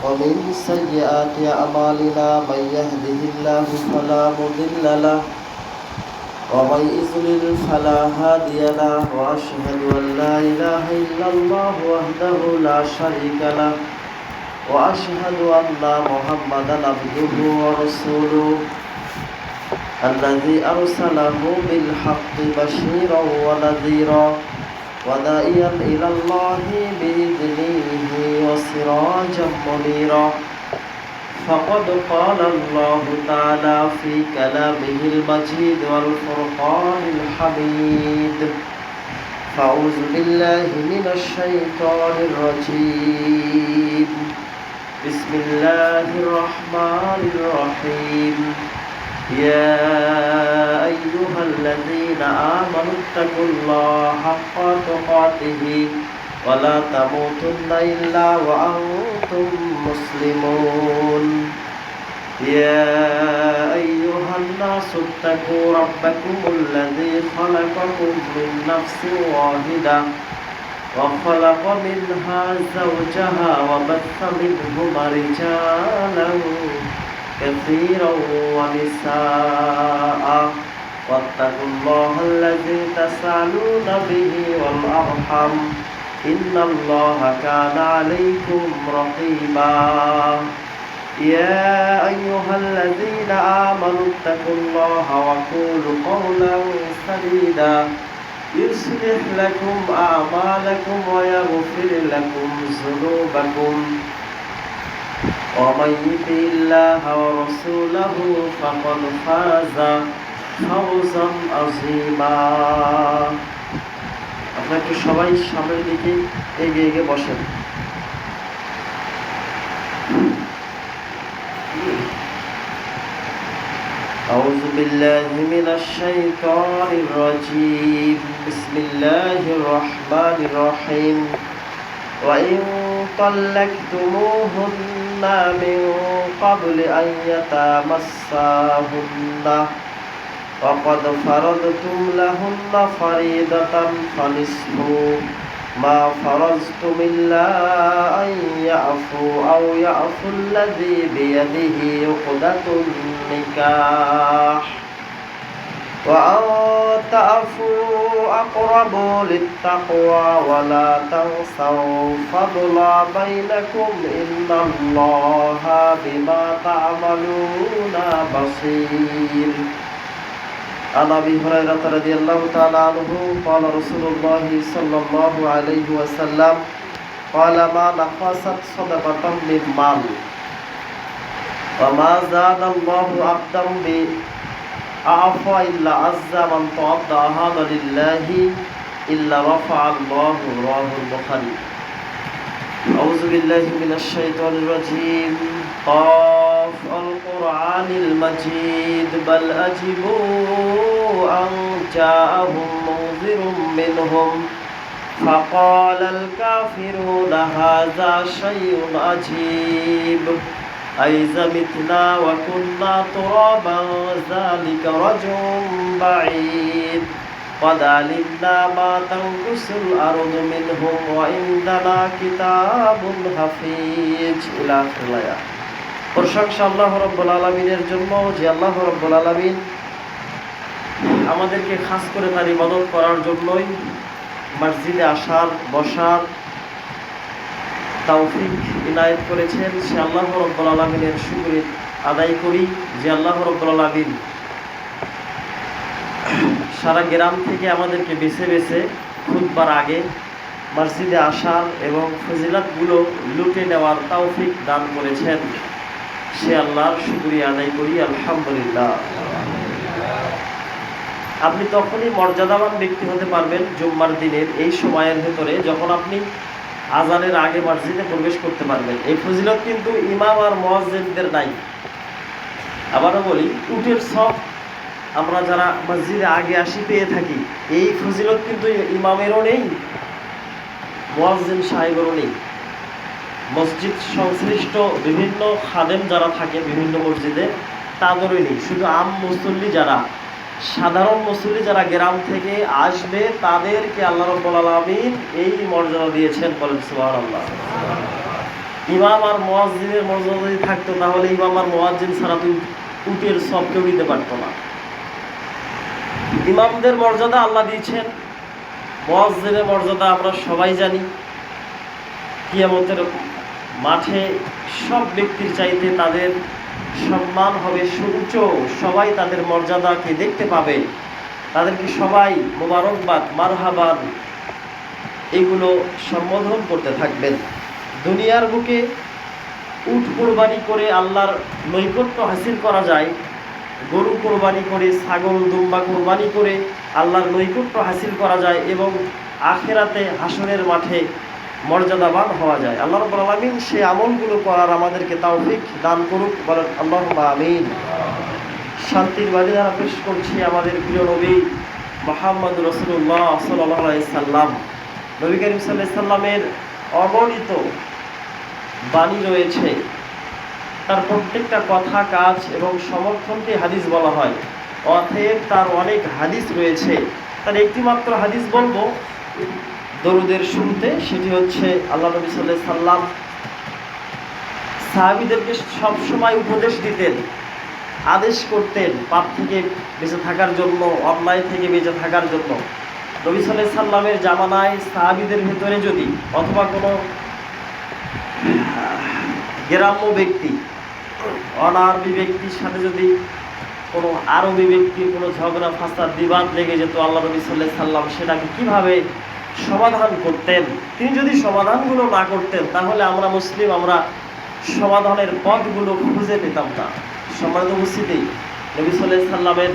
ومن سيئات أعمالنا من يهده الله فلا مضل له ومن يضلل فلا هادي له وأشهد أن لا إله إلا الله وحده لا شريك له وأشهد أن محمدا عبده ورسوله الذي أرسله بالحق بشيرا ونذيرا وداعيا إلى الله بإذنه وسراجا منيرا فقد قال الله تعالى في كلامه المجيد والفرقان الحميد فأعوذ بالله من الشيطان الرجيم بسم الله الرحمن الرحيم يا أيها الذين آمنوا اتقوا الله حق تقاته ولا تموتن إلا وأنتم مسلمون يا أيها الناس اتقوا ربكم الذي خلقكم من نفس واحدة وخلق منها زوجها وبث منهما رجالا كثيرا ونساء واتقوا الله الذي تسألون به والأرحم إن الله كان عليكم رقيبا يا أيها الذين آمنوا اتقوا الله وقولوا قولا سديدا يصلح لكم أعمالكم ويغفر لكم ذنوبكم ومن يطع الله ورسوله فقد فاز فوزا عظيما আপনারা একটু সবাই সামনের দিকে এগিয়ে এগিয়ে বসেন أعوذ بالله من الشيطان الرجيم بسم الله الرحمن الرحيم وإن طلقتموهن من قبل أن يتمساهن وقد فرضتم لهن فريضة فنصف ما فرضتم إلا أن يعفوا أو يعفو الذي بيده عقدة النكاح وأن تعفوا أقرب للتقوى ولا تنسوا فضل بينكم إن الله بما تعملون بصير عن أبي هريرة رضي الله تعالى عنه قال رسول الله صلى الله عليه وسلم قال ما نقصت صدقة من مال وما زاد الله عبدا أعفى إلا عز من تواضع هذا لله إلا رفع الله رواه البخاري أعوذ بالله من الشيطان الرجيم قاف القرآن المجيد بل أجبوا أن جاءهم منذر منهم فقال الكافرون هذا شيء عجيب أإذا متنا وكنا ترابا ذلك رجع بعيد قد علمنا ما تنقص الأرض منهم وعندنا كتاب حفيظ إلى آخر الآية প্রশংসা আল্লাহ রাব্বুল আলামিনের জন্য যে আল্লাহ রাব্বুল আলামিন আমাদেরকে খাস করে তার ইবাদত করার জন্যই মসজিদে আসার বসার তৌফিক ইনায়েত করেছেন সে আল্লাহ রাব্বুল আলামিনের শুকরিয়া আদায় করি যে আল্লাহ রাব্বুল আলামিন সারা গ্রাম থেকে আমাদেরকে বেছে বেছে খুতবার আগে মসজিদে আসার এবং ফজিলতগুলো লুটে নেওয়ার তৌফিক দান করেছেন সে আল্লাহর শুকরিয়া আদায় করি আলহামদুলিল্লাহ। আপনি তখনই মর্যাদাবান ব্যক্তি হতে পারবেন জুম্মার দিনের এই সময়ের ভেতরে যখন আপনি আজানের আগে মসজিদে প্রবেশ করতে পারবেন। এই ফজিলত কিন্তু ইমাম আর মুয়াজ্জিনদের নাই। আবারও বলি, উটের সব আমরা যারা মসজিদে আগে আসি পেয়ে থাকি, এই ফজিলত কিন্তু ইমামেরও নেই, মুয়াজ্জিন সাহেবেরও নেই। মসজিদ সংশ্লিষ্ট বিভিন্ন খাদেম যারা থাকে বিভিন্ন মসজিদে তাদেরও নেই। শুধু আম মুসল্লি যারা, সাধারণ মুসল্লি যারা গ্রাম থেকে আসবে তাদেরকে আল্লাহ রাব্বুল আলামিন এই মর্যাদা দিয়েছেন। বলেন সুবহানাল্লাহ। ইমাম আর মুয়াজ্জিনের মর্যাদা যদি থাকতো তাহলে ইমাম আর মুয়াজ্জিন ছাড়া তুই উটের সব কেউ দিতে পারতো না। ইমামদের মর্যাদা আল্লাহ দিয়েছেন, মুয়াজ্জিনের মর্যাদা আমরা সবাই জানি। কিয়ামতের মাঠে সব ব্যক্তির চাইতে তাদের সম্মান হবে সুউচ্চ, সবাই তাদের মর্যাদাকে দেখতে পাবে, তাদেরকে সবাই মোবারকবাদ মারহাবান এগুলো সম্বোধন করতে থাকবেন। দুনিয়ার বুকে উট কোরবানি করে আল্লাহর নৈকট্য হাসিল করা যায়, গরু কোরবানি করে, ছাগল দুম্বা কোরবানি করে আল্লাহর নৈকট্য হাসিল করা যায়, এবং আখেরাতে হাসরের মাঠে মর্যাদাবান হওয়া যায়। আল্লাহ রাব্বুল আলামিন সে আমলগুলো করার আমাদেরকে তৌফিক দান করুক, বলেন আল্লাহুম্মা আমিন। শান্তির বাণী দ্বারা পেশ করছি আমাদের প্রিয় নবী মুহাম্মদ রাসূলুল্লাহ সাল্লাল্লাহু আলাইহি সাল্লাম। নবী করিম সাল্লাল্লাহু আলাইহি সাল্লামের অগণিত বাণী রয়েছে, তার প্রত্যেকটা কথা, কাজ এবং সমর্থনকে হাদিস বলা হয়। অতএব তার অনেক হাদিস রয়েছে। তার একটি মাত্র হাদিস বলবো দরুদের শুনতে, সেটি হচ্ছে আল্লাহ নবী সাল্লাল্লাহু আলাইহি সাল্লাম সাহাবীদেরকে সবসময় উপদেশ দিতেন, আদেশ করতেন পাপ থেকে বেঁচে থাকার জন্য, অন্যায় থেকে বেঁচে থাকার জন্য। নবী সাল্লাল্লাহু আলাইহি সাল্লামের জামানায় সাহাবীদের ভেতরে যদি অথবা কোনো গ্রাম্য ব্যক্তি, অনারবি ব্যক্তির সাথে যদি কোনো আরবি ব্যক্তির কোনো ঝগড়া ফাসাদ বিবাদ লেগে যেত, আল্লাহ নবী সাল্লাল্লাহু আলাইহি সাল্লাম সেটাকে কিভাবে সমাধান করতেন। তিনি যদি সমাধানগুলো না করতেন তাহলে আমরা মুসলিম, আমরা সমাধানের পথগুলো খুঁজে পেতাম না। সম্মানিত উপস্থিতি, নবী সাল্লাল্লাহু আলাইহি সাল্লামের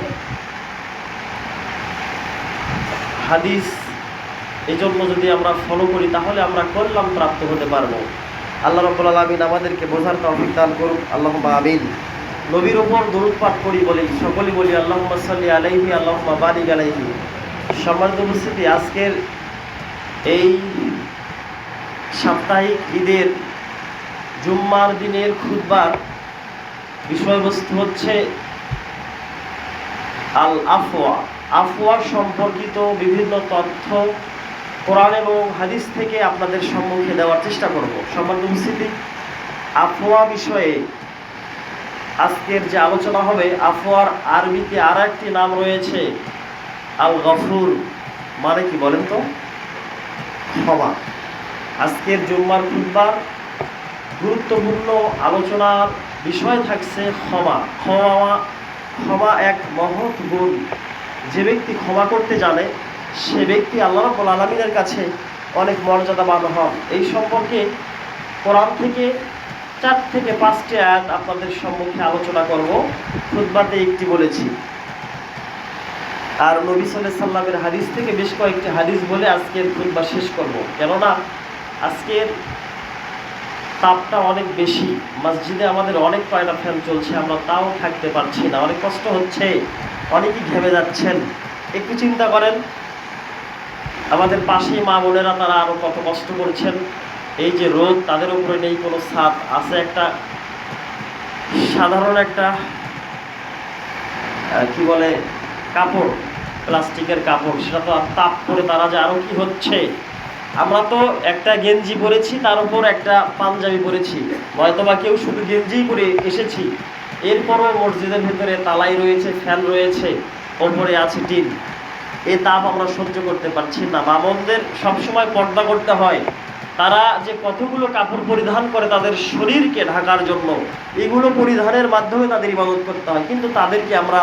হাদিস এই জন্য যদি আমরা ফলো করি তাহলে আমরা কল্যাণ প্রাপ্ত হতে পারবো। আল্লাহ রাব্বুল আলামিন আমাদেরকে বোঝার তৌফিক দান করুক, আল্লাহুম্মা আমিন। নবীর উপর দরুদ পাঠ করি, সকলেই বলি আল্লাহুম্মা সাল্লি আলাইহি আল্লাহুম্মা বারিক আলাইহি। সম্মানিত উপস্থিতি, আজকের এই সাপ্তাহিক ঈদের জুম্মার দিনের খুতবার বিষয়বস্তু হচ্ছে আল আফওয়া। আফওয়া সম্পর্কিত বিভিন্ন তথ্য কোরআন এবং হাদিস থেকে আপনাদের সম্মুখে দেওয়ার চেষ্টা করব। সম্মানিত উপস্থিতি, আফওয়া বিষয়ে আজকের যে আলোচনা হবে, আফওয়ার আরবিতে আর একটি নাম রয়েছে আল গফুর। মানে কি বলেন তো? ক্ষমা। আজকের জুম্মার খুতবার গুরুত্বপূর্ণ আলোচনার বিষয় থাকছে ক্ষমা। ক্ষমা এক মহৎ গুণ। যে ব্যক্তি ক্ষমা করতে জানে সে ব্যক্তি আল্লাহ রাব্বুল আলামিনের কাছে অনেক মর্যাদাবান হন। এই সম্পর্কে কোরআন থেকে 4 থেকে 5টি আয়াত আপনাদের সম্মুখে আলোচনা করব। খুতবাতে একটি বলেছি, আর নবী সাল্লাল্লাহু আলাইহি সাল্লামের হাদিস থেকে বেশ কয়েকটি হাদিস বলে আজকের খুতবা শেষ করব। কেননা আজকের তাপটা অনেক বেশি, মসজিদে আমাদের অনেক কয়টা ফ্যান চলছে, আমরা তাও থাকতে পারছি না, অনেক কষ্ট হচ্ছে, অনেকেই ঘেমে যাচ্ছেন। একটু চিন্তা করেন আমাদের পাশেই মা বোনেরা, তারা আরও কত কষ্ট করছেন। এই যে রোদ, তাদের উপরে নেই কোনো ছাদ, আছে একটা সাধারণ একটা কি বলে কাপড়, প্লাস্টিকের কাপড়, সেটা তো তাপ করে তারা যে আরও কি হচ্ছে। আমরা তো একটা গেঞ্জি পরেছি, তার উপর একটা পাঞ্জাবি পরেছি, হয়তোবা কেউ শুধু গেঞ্জিই পরে এসেছি, এরপরও মসজিদের ভেতরে তালাই রয়েছে, ফ্যান রয়েছে, ওপরে আছে টিন। এই তাপ আমরা সহ্য করতে পারছি না। মা বোনদের সবসময় পর্দা করতে হয়, তারা যে কতগুলো কাপড় পরিধান করে তাদের শরীরকে ঢাকার জন্য, এগুলো পরিধানের মাধ্যমে তাদের ইবাদত করতে হয়, কিন্তু তাদেরকে আমরা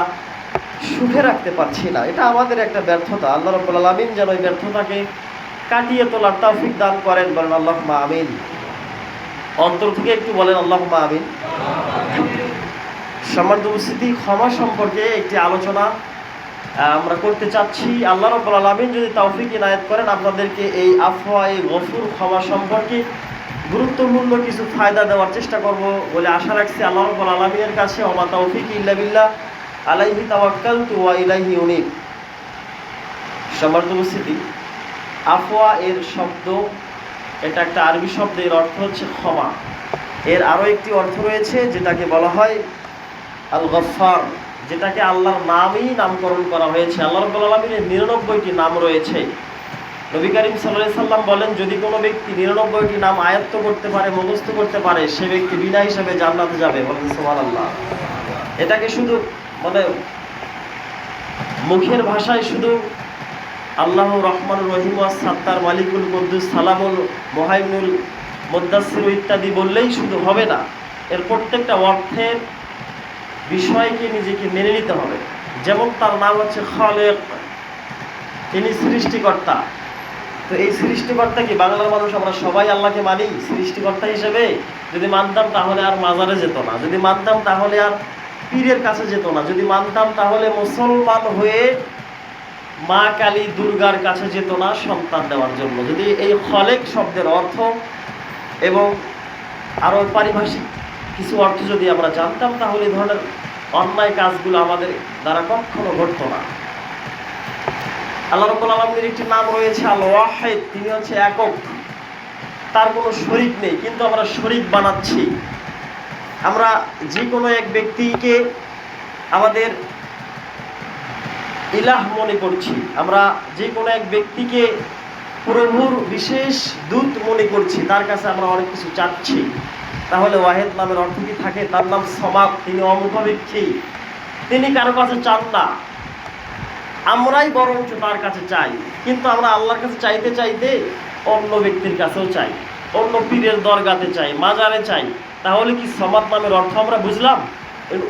সুখে রাখতে পারছি না। এটা আমাদের একটা ব্যর্থতা। আল্লাহ রাব্বুল আলামিন যেন এই ব্যর্থতাকে কাটিয়ে তোলার তৌফিক দান করেন, বলেন আল্লাহুম্মা আমিন। অন্তর থেকে একটু বলেন আল্লাহুম্মা আমিন। সম্মানিত উপস্থিতি, ক্ষমা সম্পর্কে একটি আলোচনা আমরা করতে চাচ্ছি। আল্লাহ রাব্বুল আলামিন যদি তৌফিক ইনায়েত করেন, আপনাদেরকে এই আফওয়া, এই গফুর, ক্ষমা সম্পর্কে গুরুত্বপূর্ণ কিছু ফায়দা দেওয়ার চেষ্টা করব বলে আশা রাখছি। আল্লাহ রাব্বুল আলামিনের কাছে ওমা তৌফিক ইল্লা বিল্লাহ, আলাইহি তাওয়াক্কালতু ওয়া ইলাইহি উনীব। সম্মানিত উপস্থিতি, আফওয়া এর শব্দ, এটা একটা আরবি শব্দ, এর অর্থ হচ্ছে ক্ষমা। এর আরও একটি অর্থ রয়েছে যেটাকে বলা হয় আল গফফার, যেটাকে আল্লাহর নামই নামকরণ করা হয়েছে। আল্লাহ রাব্বুল আলামিনের 99টি নাম রয়েছে। নবী করিম সাল্লাল্লাহু আলাইহি সাল্লাম বলেন, যদি কোনো ব্যক্তি 99টি নাম আয়ত্ত করতে পারে, মুখস্থ করতে পারে, সে ব্যক্তি বিনা হিসাবে জান্নাতে যাবে। বলেন সুবহানাল্লাহ। এটাকে শুধু মানে মুখের ভাষায় শুধু আল্লাহ রহমানুর রহিম ওয়াস সাত্তার মালিকুল কুদ্দুস সালামুল মুহাইমিনুল মুদ্দাসসির ইত্যাদি বললেই শুধু হবে না, এর প্রত্যেকটা অর্থের বিষয়কে নিজেকে মেনে নিতে হবে। যেমন তার নাম হচ্ছে খালেক, তিনি সৃষ্টিকর্তা। তো এই সৃষ্টিকর্তা কি বাংলার মানুষ আমরা সবাই আল্লাহকে মানি সৃষ্টিকর্তা হিসেবে? যদি মানতাম তাহলে আর মাজারে যেত না, যদি মানতাম তাহলে আর পীরের কাছে যেত না, যদি মানতাম তাহলে মুসলমান হয়ে মা কালী দুর্গার কাছে যেত না সন্তান দেওয়ার জন্য। যদি এই খালেক শব্দের অর্থ এবং আরও পারিভাষিক কিছু অর্থ যদি আমরা জানতাম, তাহলে এই ধরনের অন্যায় কাজগুলো আমাদের দ্বারা কখনো ঘটতো না। আল্লাহ রাব্বুল আলামিনের একটি নাম রয়েছে আল ওয়াহিদ, তিনি হচ্ছে একক, তার কোনো শরীক নেই, কিন্তু আমরা শরীক বানাচ্ছি। আমরা যে কোনো এক ব্যক্তিকে আমাদের ইলাহ মনে করছি, আমরা যে কোনো এক ব্যক্তিকে প্রভুর বিশেষ দূত মনে করছি, তার কাছে আমরা অনেক কিছু চাচ্ছি। তাহলে ওয়াহিদ নামের অর্থ কি থাকে? তার নাম সমাদ, তিনি অমুখাপেক্ষী, তিনি কারো কাছে চান না, আমরাই বরঞ্চ তার কাছে চাই। কিন্তু আমরা আল্লাহর কাছে চাইতে চাইতে অন্য ব্যক্তির কাছেও চাই, অন্য পীরের দরগাতে চাই, মাজারে চাই। তাহলে কি সমাদ নামের অর্থ আমরা বুঝলাম?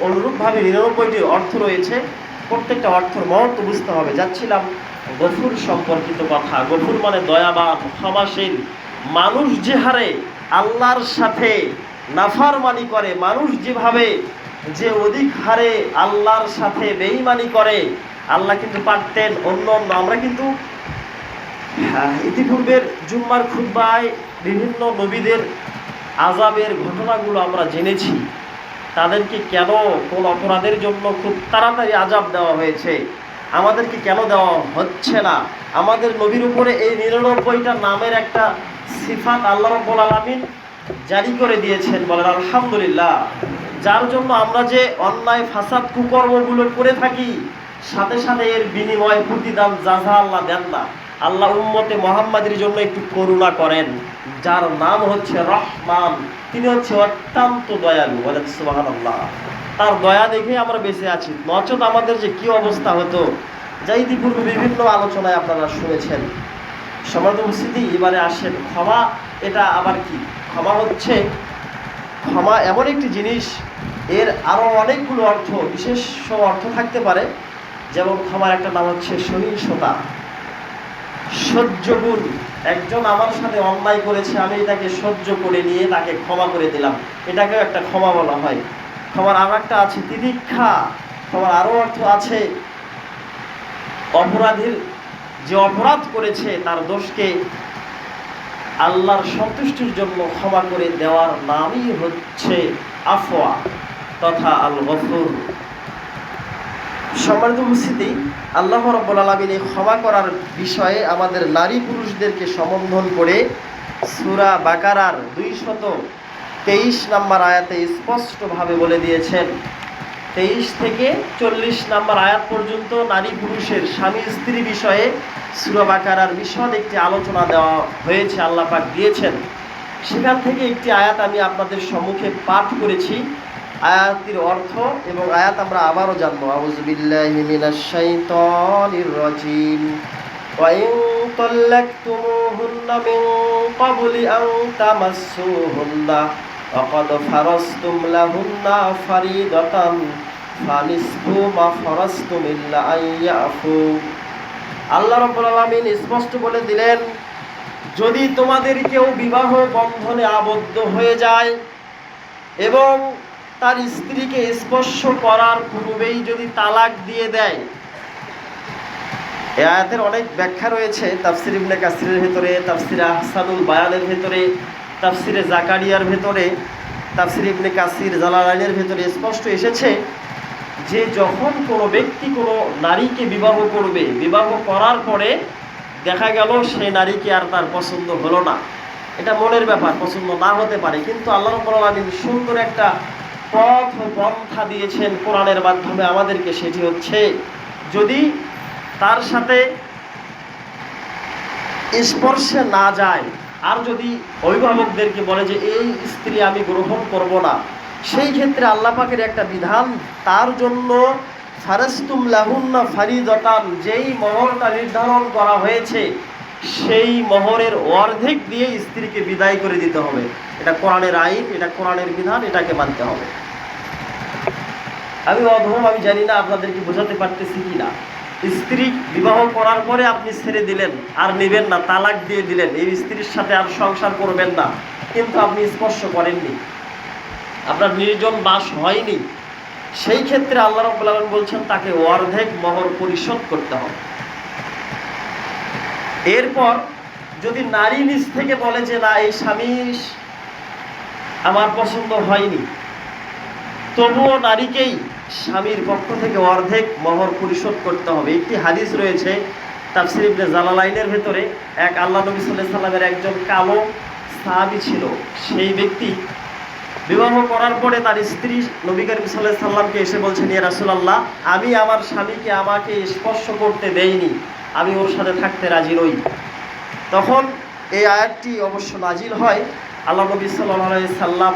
অনুরূপভাবে 99টি অর্থ রয়েছে, প্রত্যেকটা অর্থের মহত্ব বুঝতে হবে। যাচ্ছিলাম গফুর সম্পর্কিত কথা। গফুর মানে দয়াবান, ক্ষমাশীল। মানুষ যে হারে আল্লাহর সাথে নাফরমানি করে, মানুষ যেভাবে যে অধিক হারে আল্লাহর সাথে বেঈমানি করে, আল্লাহ কিন্তু পারতেন অন্য অন্য। আমরা কিন্তু ইতিপূর্বের জুম্মার খুতবায় বিভিন্ন নবীদের আযাবের ঘটনাগুলো আমরা জেনেছি। তাদেরকে কেন কোন অপরাধের জন্য খুব তাড়াতাড়ি আযাব দেওয়া হয়েছে, আমাদেরকে কেন দেওয়া হচ্ছে না। আমাদের নবীর উপরে এই 99টা নামের একটা সিফাত আল্লাহ রাব্বুল আলামিন জারি করে দিয়েছেন, বলেন আলহামদুলিল্লাহ। যার জন্য আমরা যে অন্যায় ফাসাদ কুকর্মগুলো করে থাকি, সাথে সাথে এর বিনিময় প্রতিদান জাযা আল্লাহ দেন না। আল্লাহ উম্মতে মুহাম্মাদের জন্য একটু করুণা করেন, যার নাম হচ্ছে রহমান, তিনি হচ্ছে অত্যন্ত দয়ালু। বলেন সুবহানাল্লাহ। তার দয়া দেখে আমরা বেঁচে আছি, নচেত আমাদের যে কি অবস্থা হতো, যা ইতিপূর্বে বিভিন্ন আলোচনায় আপনারা শুনেছেন। সম্মানিত উপস্থিতি, এবারে আসেন ক্ষমা। এটা আবার কি? ক্ষমা হচ্ছে, ক্ষমা এমন একটি জিনিস, এর আরও অনেকগুলো অর্থ, বিশেষ অর্থ থাকতে পারে। যেমন ক্ষমার একটা নাম হচ্ছে সহিষ্ণুতা, সহ্যগুণ। একজন আমার সাথে অন্যায় করেছে, আমি তাকে সহ্য করে নিয়ে তাকে ক্ষমা করে দিলাম, এটাকেও একটা ক্ষমা বলা হয়। ক্ষমার আর একটা আছে তিতিক্ষা। ক্ষমার আরও অর্থ আছে অপরাধীর যে অপরাধ করেছে তার দোষকে আল্লাহর সন্তুষ্টির জন্য ক্ষমা করে দেওয়ার নামই হচ্ছে আফওয়া তথা আল গফুর। সম্মানিত উপস্থিতি, আল্লাহ রাব্বুল আলামিন এই ক্ষমা করার বিষয়ে আমাদের নারী পুরুষদেরকে সম্বোধন করে সূরা বাকারার 223 নম্বর আয়াতে স্পষ্টভাবে বলে দিয়েছেন। 23 থেকে 40 নম্বর আয়াত পর্যন্ত নারী পুরুষের স্বামী স্ত্রী বিষয়ে সূরা বাকারার বিশদ একটি আলোচনা দেওয়া হয়েছে, আল্লাহ পাক দিয়েছেন। সেখান থেকে একটি আয়াত আমি আপনাদের সম্মুখে পাঠ করেছি, আয়াতের অর্থ এবং আয়াত আমরা আবারও জানবো। আউযু বিল্লাহি মিনাশ শাইতানির রাজিম। ওয়া ইন তাল্লাকতুমুহুন্না মিন ক্বাবলি আন তামাসসুহুন্না ওয়া ক্বাদ ফারাসতুম লাহুন্না ফারিদাতান ফানিসফু মা ফারাসতুম ইল্লা আন ইয়াফু। আল্লাহ রাব্বুল আলামিন স্পষ্ট বলে দিলেন, যদি তোমাদের কেউ বিবাহ বন্ধনে আবদ্ধ হয়ে যায় এবং তার স্ত্রীকে স্পর্শ করার পূর্বেই যদি তালাক দিয়ে দেয়। এই আয়াতের অনেক ব্যাখ্যা রয়েছে তাফসির ইবনে কাসিরের ভেতরে, তাফসিরে আহসানুল বায়ানের ভেতরে, তাফসিরে জাকারিয়ার ভেতরে, তাফসির ইবনে কাসির জালালাইনের ভেতরে স্পষ্ট এসেছে যে যখন কোনো ব্যক্তি কোনো নারীকে বিবাহ করবে, বিবাহ করার পরে দেখা গেল সেই নারীকে আর তার পছন্দ হলো না, এটা মনের ব্যাপার, পছন্দ না হতে পারে, কিন্তু আল্লাহ রাব্বুল আলামিন সুন্দর একটা পথ পন্থা দিয়েছেন কোরআনের মাধ্যমে আমাদেরকে। সেটি হচ্ছে যদি তার সাথে স্পর্শে না যায়, আর যদি অভিভাবকদেরকে বলে যে এই স্ত্রী আমি গ্রহণ করব না, সেই ক্ষেত্রে আল্লাহ পাকের একটা বিধান, তার জন্য ফারাস্তুম লাহুন্না ফারিদাতান, যেই মহরটা নির্ধারণ করা হয়েছে সেই মহরের অর্ধেক দিয়ে স্ত্রীকে বিদায় করে দিতে হবে। এটা কোরআনের আইন, এটা কোরআনের বিধান, এটাকে মানতে হবে। আমি অধম, আমি জানি না আপনাদেরকে বোঝাতে পারতেছি কি না। স্ত্রী বিবাহ করার পরে আপনি ছেড়ে দিলেন, আর নেবেন না, তালাক দিয়ে দিলেন, এই স্ত্রীর সাথে আর সংসার করবেন না, কিন্তু আপনি স্পর্শ করেননি, আপনার নির্জন বাস হয়নি, সেই ক্ষেত্রে আল্লাহ রাব্বুল আলামিন বলছেন তাকে অর্ধেক মোহর পরিশোধ করতে হবে। এরপর যদি নারী নিজ থেকে বলে যে না, এই স্বামী আমার পছন্দ হয়নি, তবুও নারীকেই স্বামীর পক্ষ থেকে অর্ধেক মোহর পরিশোধ করতে হবে। একটি হাদিস রয়েছে তাফসীর ইবনে জালালাইনের ভেতরে, এক আল্লাহ নবী সাল্লাল্লাহু আলাইহি সাল্লামের একজন কালো সাহাবী ছিল, সেই ব্যক্তি বিবাহ করার পরে তার স্ত্রী নবী করিম সাল্লাল্লাহু আলাইহি সাল্লামকে এসে বলছেন, ইয়া রাসূলুল্লাহ, আমি আমার স্বামীকে আমাকে স্পর্শ করতে দেইনি, আমি ওর সাথে থাকতে রাজি নই। তখন এই আয়াতটি অবশ্য নাজিল হয়। আল্লাহ নবী সাল্লাল্লাহু আলাইহি সাল্লাম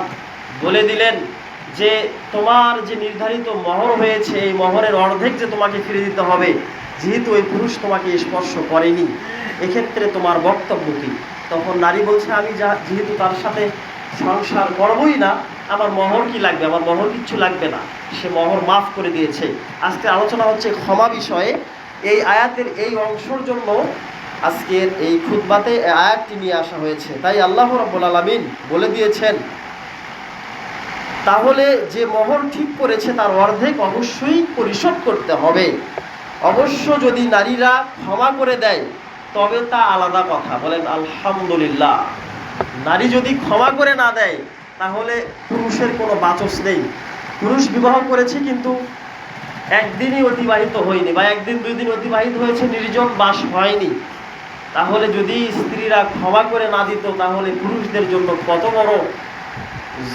বলে দিলেন যে তোমার যে নির্ধারিত মোহর হয়েছে, এই মোহরের অর্ধেক যে তোমাকে ফিরে দিতে হবে, যেহেতু ওই পুরুষ তোমাকে স্পর্শ করেনি, এক্ষেত্রে তোমার বক্তব্য কী? তখন নারী বলছে, আমি যেহেতু তার সাথে সংসার করবই না, আমার মোহর কি লাগবে, আমার মোহর কিচ্ছু লাগবে না, সে মোহর মাফ করে দিয়েছে। আজকে আলোচনা হচ্ছে ক্ষমা বিষয়ে। এই আয়াতের এই অংশের জন্য আজকের এই খুতবাতে এই আয়াতটি নিয়ে আসা হয়েছে। তাই আল্লাহ রাব্বুল আলামিন বলে দিয়েছেন, তাহলে যে মোহর ঠিক করেছে তার অর্ধেক অবশ্যই পরিশোধ করতে হবে। অবশ্য যদি নারীরা ক্ষমা করে দেয় তবে তা আলাদা কথা, বলেন আলহামদুলিল্লাহ। নারী যদি ক্ষমা করে না দেয় তাহলে পুরুষের কোনো বাচস নেই। পুরুষ বিবাহ করেছে কিন্তু একদিনই অতিবাহিত হয়নি, বা একদিন দুই দিন অতিবাহিত হয়েছে, নির্জন বাস হয়নি, তাহলে যদি স্ত্রীরা ক্ষমা করে না দিত তাহলে পুরুষদের জন্য কত বড়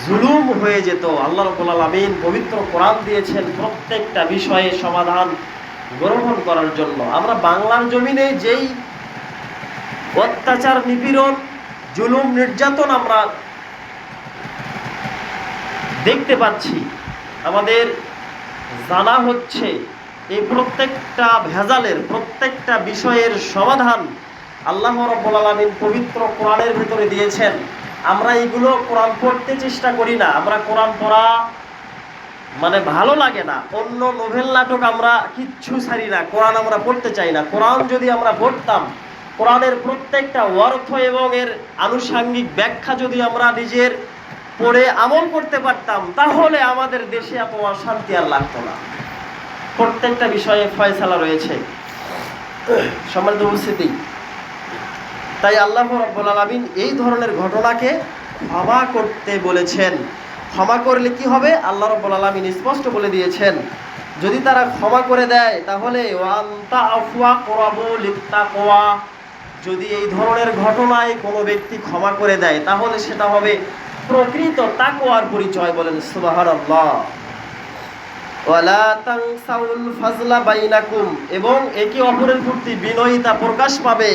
জুলুম হয়ে যেত। আল্লাহ রাব্বুল আলামিন পবিত্র কোরআন দিয়েছেন প্রত্যেকটা বিষয়ে সমাধান গ্রহণ করার জন্য। আমরা বাংলার জমিনে যেই অত্যাচার, নিপীড়ন, জুলুম, নির্যাতন আমরা দেখতে পাচ্ছি, আমাদের জানা হচ্ছে, এই প্রত্যেকটা ভেজালের, প্রত্যেকটা বিষয়ের সমাধান আল্লাহ রাব্বুল আলামিন পবিত্র কোরআনের ভিতরে দিয়েছেন। আমরা এগুলো কোরআন পড়তে চেষ্টা করি না, আমরা কোরআন পড়া মানে ভালো লাগে না, অন্য নোভেল নাটক আমরা কিচ্ছু ছাড়ি না, কোরআন আমরা পড়তে চাই না। কোরআন যদি আমরা পড়তাম, কোরআনের প্রত্যেকটা অর্থ এবং এর আনুষাঙ্গিক ব্যাখ্যা যদি আমরা নিজের পড়ে আমল করতে পারতাম, তাহলে আমাদের দেশে এত অশান্তি আর লাগতো না। প্রত্যেকটা বিষয়ে ফয়সালা রয়েছে। সম্মানিত উপস্থিতি, তাই আল্লাহ রাব্বুল আলামিন এই ধরনের ঘটনাকে ক্ষমা করতে বলেছেন। ক্ষমা করলে কি হবে? আল্লাহ রাব্বুল আলামিন স্পষ্ট বলে দিয়েছেন, যদি তারা ক্ষমা করে দেয় তাহলে ওয়ান্তা আফওয়া করাবু লিত্তাকওয়া, যদি এই ধরনের ঘটনায় কোনো ব্যক্তি ক্ষমা করে দেয় তাহলে সেটা হবে প্রকৃত তাকওয়ার পরিচয়। বলেন সুবহানাল্লাহ। ওয়ালা তানসাউল ফাজলা বাইনাকুম, এবং একে অপরের প্রতি বিনয়িতা প্রকাশ পাবে।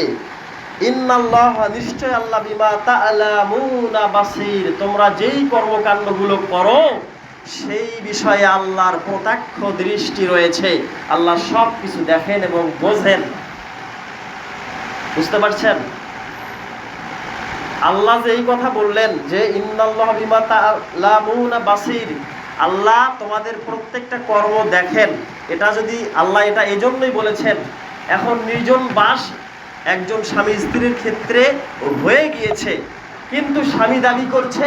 ইন্নাল্লাহ, নিশ্চয় আল্লাহ, বিমা তা'লামুনা বাসীর, তোমরা যেই কর্মকাণ্ডগুলো করো সেই বিষয়ে আল্লাহর প্রত্যক্ষ দৃষ্টি রয়েছে। আল্লাহ সব কিছু দেখেন এবং বোঝেন। বুঝতে পারছেন? আল্লাহ যে এই কথা বললেন যে ইন্নাল্লাহ বিমা তা'লামুনা বাসীর, আল্লাহ তোমাদের প্রত্যেকটা কর্ম দেখেন, এটা যদি আল্লাহ এটা এজন্যই বলেছেন। এখন নির্জন বাস একজন স্বামী স্ত্রীর ক্ষেত্রে হয়ে গিয়েছে, কিন্তু স্বামী দাবি করছে,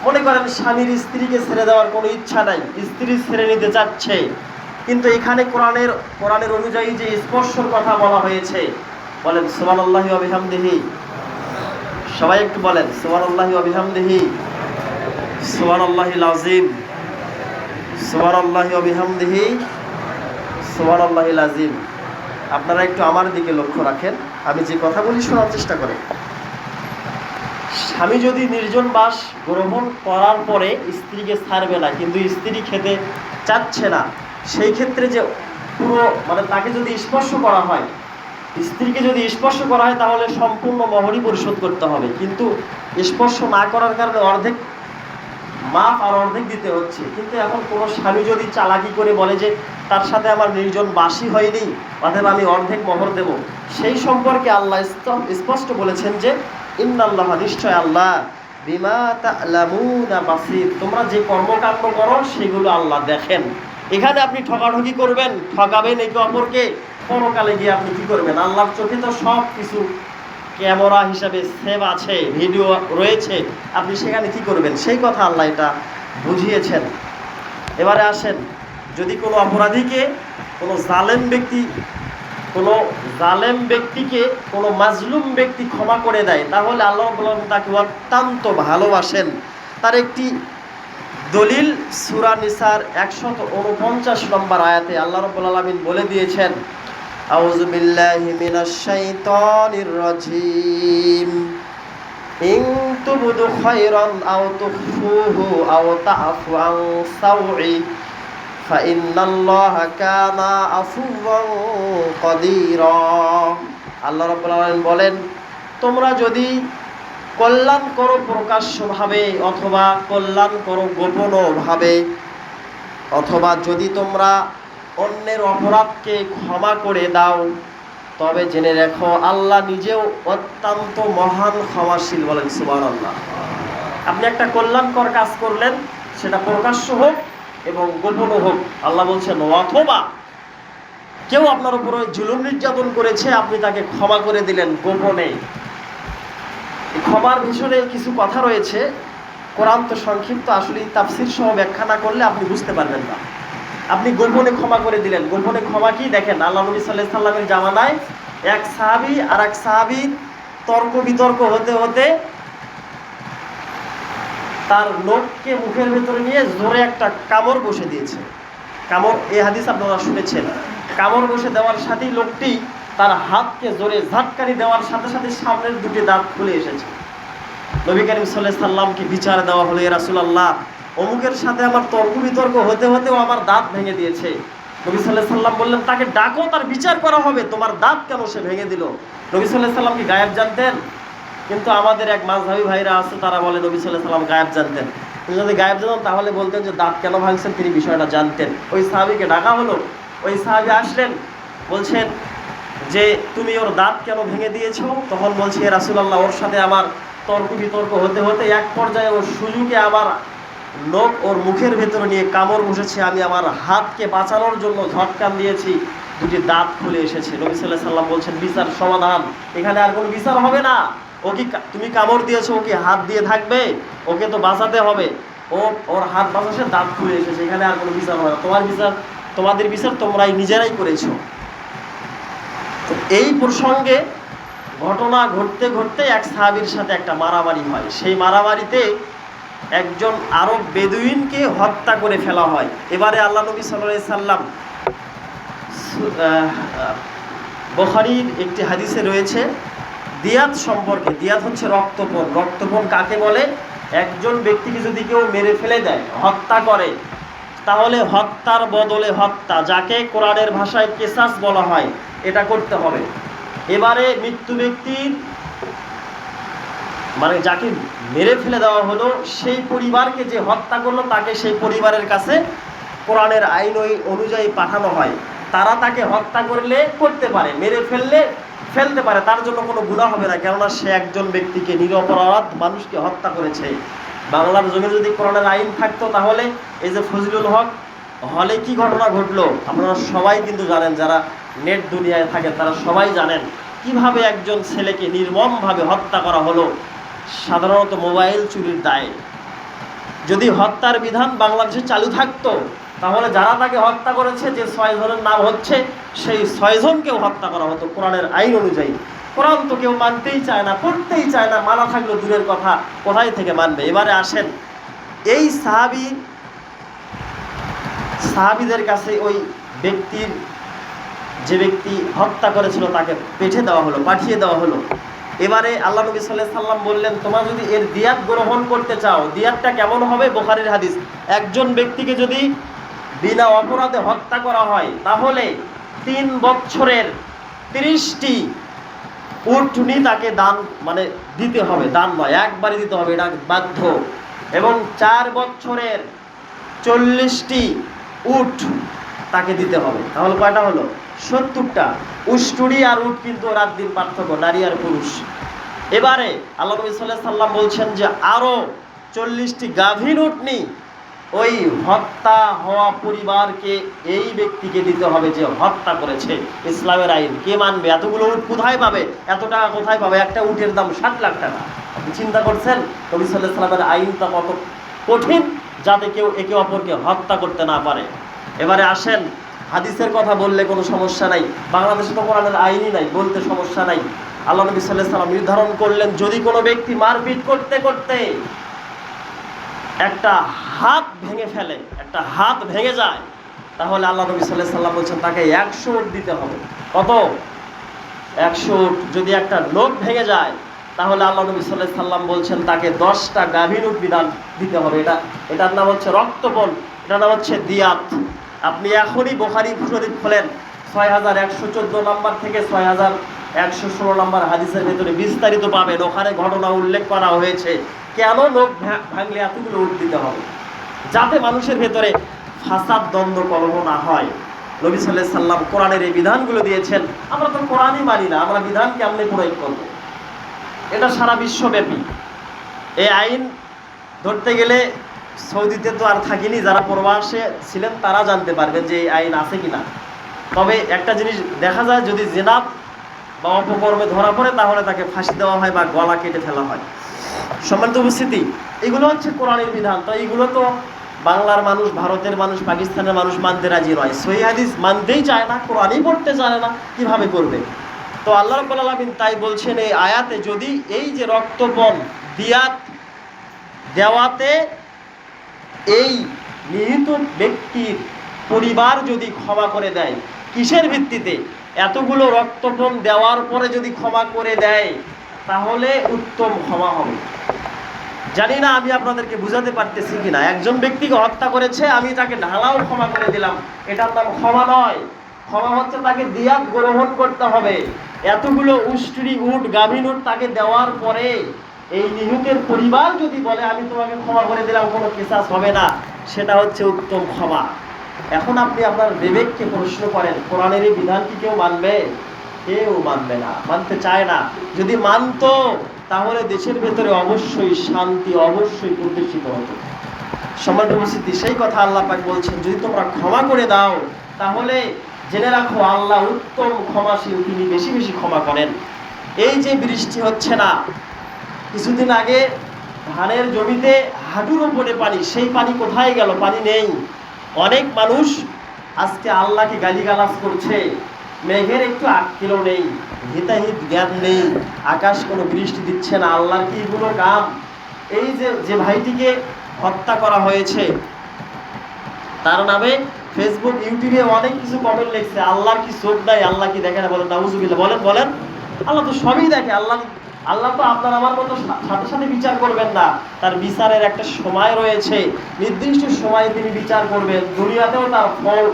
মনে করেন স্বামীর স্ত্রীকে ছেড়ে দেওয়ার কোনো ইচ্ছা নাই, স্ত্রী ছেড়ে নিতে চাচ্ছে, কিন্তু এখানে কোরআনের অনুযায়ী যে স্পর্শর কথা বলা হয়েছে, বলেন সুবহানাল্লাহি ওয়া বিহামদিহি, সবাই একটু বলেন সুবহানাল্লাহি ওয়া বিহামদিহি, সুবহানাল্লাহিল আযীম, সুবহানাল্লাহি ওয়া বিহামদিহি, সুবহানাল্লাহিল আযীম। আপনারা একটু আমার দিকে লক্ষ্য রাখেন, আমি যে কথা বলি শোনার চেষ্টা করেন। স্বামী যদি নির্জন বাস গ্রহণ করার পরে স্ত্রীকে ছাড়বে না, কিন্তু স্ত্রী খেতে চাচ্ছে না, সেই ক্ষেত্রে যে পুরো মানে তাকে যদি স্পর্শ করা হয় স্ত্রীকে যদি স্পর্শ করা হয় তাহলে সম্পূর্ণ মহরই পরিশোধ করতে হবে, কিন্তু স্পর্শ না করার কারণে অর্ধেক মাফ আর অর্ধেক দিতে হচ্ছে। কিন্তু এখন কোনো স্বামী যদি চালাকি করে বলে যে তার সাথে আমার নির্জন বাসী হয়নি, অতএব আমি অর্ধেক মোহর দেব, সেই সম্পর্কে আল্লাহ স্পষ্ট বলেছেন যে ইন্নাল্লাহ, নিশ্চয় আল্লাহ, বিমা তা'লামুনা বাসীর, তোমরা যে কর্মকাণ্ড করো সেগুলো আল্লাহ দেখেন। এখানে আপনি ঠকাঠকি করবেন, ঠকাবেন একে অপরকে, পরকালে গিয়ে আপনি কি করবেন? আল্লাহর চোখে তো সব কিছু ক্যামেরা হিসাবে সেভ আছে, ভিডিও রয়েছে, আপনি সেখানে কি করবেন? সেই কথা আল্লাহ এটা বুঝিয়েছেন। এবারে আসেন, যদি কোনো অপরাধীকে কোনো জালেম ব্যক্তিকে কোনো মাজলুম ব্যক্তি ক্ষমা করে দেয়, তাহলে আল্লাহ তাকে অত্যন্ত ভালোবাসেন। তার একটি দলিল সূরা নিসার 149 নম্বর আয়াতে আল্লাহ রাব্বুল আলামিন বলে দিয়েছেন, আউযু বিল্লাহি মিনাশ শাইতানির রাজীম, ইন তুবদু খায়রান আও তুখফুহু আও তা'ফু আন সাউই ফাইন্নাল্লাহা কানা আফুওয়ান কাদিরা। আল্লাহ রাব্বুল আলামিন বলেন, তোমরা যদি কল্যাণ করো প্রকাশ্যভাবে অথবা কল্যাণ করো গোপনভাবে, অথবা যদি তোমরা অন্যের অপরাধকে ক্ষমা করে দাও, তবে জেনে রেখো আল্লাহ নিজেও অত্যন্ত মহান ক্ষমাশীল। বলেন সুবহানাল্লাহ। আপনি একটা কল্যাণকর কাজ করলেন, সেটা প্রকাশ্য হোক এবং গোপন হোক, আল্লাহ বলছেন অথবা কেউ আপনার উপরে জুলুম নির্যাতন করেছে, আপনি তাকে ক্ষমা করে দিলেন গোপনে। ক্ষমার পিছনে কিছু কথা রয়েছে, কোরআন তো সংক্ষিপ্ত, আসলে তাফসীর সহ ব্যাখ্যা না করলে আপনি বুঝতে পারবেন না। আপনি গোপনে ক্ষমা করে দিলেন, গোপনে ক্ষমা কি? দেখেন, আল্লাহ নবী সাল্লাল্লাহু আলাইহি সাল্লামের জামানায় এক সাহাবী আর এক সাহাবীর তর্ক বিতর্ক হতে হতে তার লোককে মুখের ভেতরে নিয়ে জোরে একটা কামড় বসে দিয়েছে। কামড়, এই হাদিস আপনারা শুনেছেন। কামড় বসে দেওয়ার সাথেই লোকটি তার হাতকে জোরে ঝাটকানি দেওয়ার সাথে সাথে সামনের দুটি দাঁত খুলে এসেছে। নবী করিম সাল্লাল্লাহু আলাইহি সাল্লামকে বিচার দেওয়া হলো, ইয়া রাসূলুল্লাহ, অমুকের সাথে আমার তর্ক বিতর্ক হতে হতেও আমার দাঁত ভেঙে দিয়েছে। নবী সাল্লাল্লাহু আলাইহি সাল্লাম বললেন, তাকে ডাকো, তার বিচার করা হবে, তোমার দাঁত কেন সে ভেঙে দিল? নবী সাল্লাল্লাহু আলাইহি সাল্লাম কি গায়েব জানতেন? কিন্তু আমাদের এক মাযহাবী ভাইরা আছে, তারা বলে নবী সাল্লাল্লাহু আলাইহি সাল্লাম গায়েব জানতেন। তিনি যদি গায়েব জানতেন তাহলে বলতেন যে দাঁত কেন ভাঙছেন, তিনি বিষয়টা জানতেন। ওই সাহাবীকে ডাকা হলো, ওই সাহাবী আসলেন, বলছেন যে তুমি ওর দাঁত কেন ভেঙে দিয়েছো? তখন বলছি, ইয়া রাসূলুল্লাহ, ওর সাথে আমার তর্ক বিতর্ক হতে হতে এক পর্যায়ে ওর সুযোগে আমার লোক ওর মুখের ভেতরে নিয়ে কামড় বসেছে, আমি আমার হাতকে বাঁচানোর জন্য ঝটকান দিয়েছি, দুটি দাঁত খুলে এসেছে। নবী সাল্লাল্লাহু আলাইহি সাল্লাম বলছেন, বিচার সমাধান, এখানে আর কোনো বিচার হবে না। ও কি, তুমি কামড় দিয়েছো, ও কি হাত দিয়ে থাকবে? ওকে তো বাঁচাতে হবে। ওর হাত বাঁচাছে, দাঁত খুলে এসেছে, এখানে আর কোনো বিচার হবে না। তোমাদের বিচার তোমরাই নিজেরাই করেছো। তো এই প্রসঙ্গে ঘটনা ঘটতে ঘটতে এক সাহাবীর সাথে একটা মারামারি হয়। সেই মারামারিতে একজন আরব বেদুইনকে হত্যা করে ফেলা হয়। এবারে আল্লাহ নবী সাল্লাল্লাহু আলাইহি সাল্লাম, বুখারীর একটি হাদিসে রয়েছে দিয়াত সম্পর্কে। দিয়াত হচ্ছে রক্তপণ। রক্তপণ কাকে বলে? একজন ব্যক্তিকে যদি কেউ মেরে ফেলে দেয়, হত্যা করে, তাহলে হত্যার বদলে হত্যা, যাকে কোরআনের ভাষায় কিসাস বলা হয়, এটা করতে হবে। এবারে মৃত্যু ব্যক্তির মানে যাকে মেরে ফেলে দেওয়া হলো, সেই পরিবারকে যে হত্যা করলো তাকে সেই পরিবারের কাছে কোরআনের আইন অনুযায়ী পাঠানো হয়। তারা তাকে হত্যা করলে করতে পারে, মেরে ফেলতে পারে, তার জন্য কোনো গুনাহ হবে না, কেননা সে একজন ব্যক্তিকে, নিরপরাধ মানুষকে হত্যা করেছে। বাংলার জমিনে যদি কোরআনের আইন থাকতো, তাহলে এই যে ফজলুল হক হলে কি ঘটনা ঘটলো আপনারা সবাই কিন্তু জানেন, যারা নেট দুনিয়ায় থাকেন তারা সবাই জানেন কিভাবে একজন ছেলেকে নির্মমভাবে হত্যা করা হলো, সাধারণত মোবাইল চুরির দায়ে। যদি হত্যার বিধান বাংলাদেশে চালু থাকতো, তাহলে যারা তাকে হত্যা করেছে, যে 6 জনের নাম হচ্ছে, সেই 6 জনকেও হত্যা করা হতো কোরআনের আইন অনুযায়ী। কোরআন তো কেউ মানতেই চায় না, পড়তেই চায় না, মানা থাকলো দূরের কথা, কোথায় থেকে মানবে? এবারে আসেন, এই সাহাবীদের কাছে ওই ব্যক্তির, যে ব্যক্তি হত্যা করেছিল, তাকে পাঠিয়ে দেওয়া হলো। এবারে আল্লাহ নবী সাল্লাল্লাহু আলাইহি সাল্লাম বললেন, তোমরা যদি এর দিয়াত গ্রহণ করতে চাও, দিয়াতটা কেমন হবে? বুখারীর হাদিস, একজন ব্যক্তিকে যদি বিনা অপরাধে হত্যা করা হয়, তাহলে 3 30টি উটনি তাকে দান মানে দিতে হবে, দান নয়, একবারই দিতে হবে, এটা বাধ্য। এবং 4 বছরের 40টি উট তাকে দিতে হবে। তাহলে কয়টা হলো? 70টা। উষ্টুরি আর উট কিন্তু রাত দিন পার্থক্য, নারী আর পুরুষ। এবারে আল্লাহ নবী সাল্লাল্লাহু আলাইহি সাল্লাম বলছেন যে আরো 40টি গাভীর উটনি ওই হত্যা হওয়া পরিবারকে, এই ব্যক্তিকে দিতে হবে যে হত্যা করেছে। ইসলামের আইন কে মানবে? এতগুলো উট কোথায় পাবে? এত টাকা কোথায় পাবে? একটা উটের দাম 60 লাখ টাকা। আপনি চিন্তা করছেন নবী সাল্লাল্লাহু আলাইহি সাল্লামের আইনটা কত কঠিন, যাতে কেউ একে অপরকে হত্যা করতে না পারে। এবারে আসেন, হাদিসের কথা বললে কোনো সমস্যা নাই, বাংলাদেশে তো কোরআনের আইনই নাই, বলতে সমস্যা নাই। আল্লাহ নবী সাল্লাল্লাহু আলাইহি সাল্লাম নির্ধারণ করলেন, যদি কোনো ব্যক্তি মারপিট করতে করতে একটা হাত ভেঙে ফেলে, একটা হাত ভেঙে যায়, তাহলে আল্লাহ নবী সাল্লাল্লাহু আলাইহি সাল্লাম বলছেন তাকে 100 উট দিতে হবে। কত? 100 উট। যদি একটা লোক ভেঙে যায়, তাহলে আল্লাহ নবী সাল্লাল্লাহু আলাইহি সাল্লাম বলছেন তাকে 10টা গাভীর উট বিধান দিতে হবে। এটার নাম হচ্ছে রক্তপণ, এটার নাম হচ্ছে দিয়াত। আপনি এখনই বুখারী শরীফ খোলেন, 6114 নম্বর থেকে 6116 নম্বর হাদিসের ভেতরে বিস্তারিত পাবেন। ওখানে ঘটনা উল্লেখ করা হয়েছে কেন লোক ভাঙলে এতগুলো উট দিতে হবে, যাতে মানুষের ভেতরে ফাসাদ, দ্বন্দ্ব, কলহ না হয়। নবী সাল্লাল্লাহু আলাইহি সাল্লাম কোরআনের এই বিধানগুলো দিয়েছেন। আমরা তো কোরআনই মানি না, আমরা বিধান কেমনে প্রয়োগ করব? এটা সারা বিশ্বব্যাপী এই আইন। ধরতে গেলে সৌদিতে তো আর থাকিনি, যারা প্রবাসে ছিলেন তারা জানতে পারবেন যে এই আইন আছে কিনা। তবে একটা জিনিস দেখা যায়, যদি জিনাত বা অপকর্মে ধরা পড়ে তাহলে তাকে ফাঁসি দেওয়া হয় বা গলা কেটে ফেলা হয়। সম্মানিত উপস্থিতি, এগুলো হচ্ছে কোরআনের বিধান। তো এইগুলো তো বাংলার মানুষ, ভারতের মানুষ, পাকিস্তানের মানুষ মানতে রাজি নয়, সহিহ হাদিস মানতেই চায় না, কোরআনই পড়তে জানে না, কিভাবে করবে? তো আল্লাহ রাব্বুল আলামিন তাই বলছেন এই আয়াতে, যদি এই যে রক্তপণ দিয়াত দেওয়াতে এই নিহত ব্যক্তির পরিবার যদি ক্ষমা করে দেয়, কিসের ভিত্তিতে? এতগুলো রক্তপণ দেওয়ার পরে যদি ক্ষমা করে দেয়, তাহলে উত্তম ক্ষমা হবে। জানি না আমি আপনাদেরকে বুঝাতে পারতেছি কিনা। একজন ব্যক্তিকে হত্যা করেছে, আমি তাকে ঢালাও ক্ষমা করে দিলাম, এটার নাম ক্ষমা নয়। ক্ষমা হচ্ছে তাকে দিয়াত গ্রহণ করতে হবে। এতগুলো উষ্ট্রি উট, গাভীর উট তাকে দেওয়ার পরে এই নিহতের পরিবার যদি বলে আমি তোমাকে ক্ষমা করে দিলাম, কোনো কিসাস হবে না, সেটা হচ্ছে উত্তম ক্ষমা। এখন আপনি আপনার বিবেককে প্রশ্ন করেন, কোরআনের এই বিধান কি কেউ মানবে? কেউ মানবে না, মানতে চায় না। যদি মানতো তাহলে দেশের ভেতরে অবশ্যই শান্তি অবশ্যই প্রতিষ্ঠিত হতো। সম্মানিত উপস্থিতি, সেই কথা আল্লাহ পাক বলছেন, যদি তোমরা ক্ষমা করে দাও তাহলে জেনে রাখো আল্লাহ উত্তম ক্ষমাশীল, তিনি বেশি বেশি ক্ষমা করেন। এই যে বৃষ্টি হচ্ছে না, কিছুদিন আগে ধানের জমিতে হাঁটুর উপরে পানি, সেই পানি কোথায় গেল? পানি নেই। অনেক মানুষ আজকে আল্লাহকে গালিগালাজ করছে, মেঘের একটু আক্কেলও নেই, হিতাহিত জ্ঞান নেই, আকাশ কোনো বৃষ্টি দিচ্ছে না, আল্লাহর কি কোনো কাম? এই যে ভাইটিকে হত্যা করা হয়েছে, তার নামে ফেসবুক, ইউটিউবে অনেক কিছু কমেন্ট লিখছে, আল্লাহর কি চোখ নাই, আল্লাহ কি দেখে না? বলেন নাউজুবিল্লাহ, বলেন। আল্লাহ তো সবই দেখে। আল্লাহ তো আপনার আমার মতো সাথে সাথে বিচার করবেন না, তার বিচারের একটা সময় রয়েছে, নির্দিষ্ট সময়ে তিনি বিচার করবেন। দুনিয়াতেও তার ফল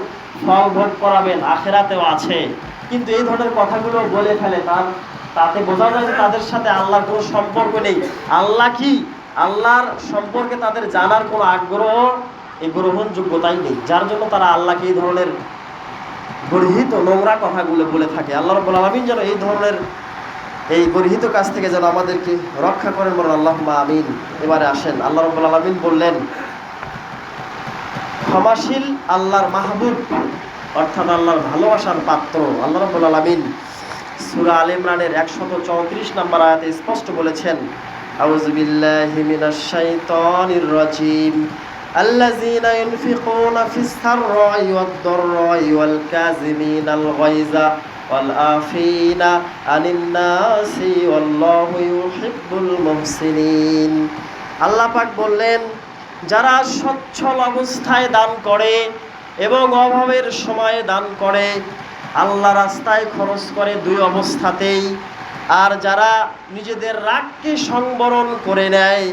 ভোগ করাবেন, আখেরাতেও আছে। কিন্তু এই ধরনের কথাগুলো বলে ফেলে, তাতে বোঝা যায় যে তাদের সাথে আল্লাহর কোনো সম্পর্ক নেই। আল্লাহ কি, আল্লাহর সম্পর্কে তাদের জানার কোনো আগ্রহ, এই গ্রহণযোগ্যতাই নেই, যার জন্য তারা আল্লাহকে এই ধরনের গর্হিত নোংরা কথাগুলো বলে থাকে। আল্লাহ রাব্বুল আলামিন যেন এই ধরনের এই গর্হিত কাজ থেকে যেন আমাদেরকে রক্ষা করেন, বলেন আল্লাহুম্মা আমিন। এবারে আসেন, আল্লাহ রাব্বুল আলামিন বললেন ক্ষমাশীল আল্লাহর মাহবুব, অর্থাৎ আল্লাহর ভালোবাসার পাত্র। আল্লাহ রাব্বুল আলামিন সূরা আলে ইমরানের 134 নম্বর আয়াতে স্পষ্ট বলেছেন, আউযু বিল্লাহি মিনাশ শাইতানির রাজিম, আল্লাযীনা ইউনফিকুনা ফিস সাররাই ওয়াদ দাররাই ওয়াল কাযিমিনাল গায়যা ওয়াল আফিনা আনিন নাসি ওয়াল্লাহু ইউহিব্বুল মুহসিনিন। আল্লাহ পাক বললেন, যারা সচ্ছল অবস্থায় দান করে এবং অভাবের সময়ে দান করে, আল্লাহ রাস্তায় খরচ করে দুই অবস্থাতেই, আর যারা নিজেদের রাগকে সংবরণ করে নেয়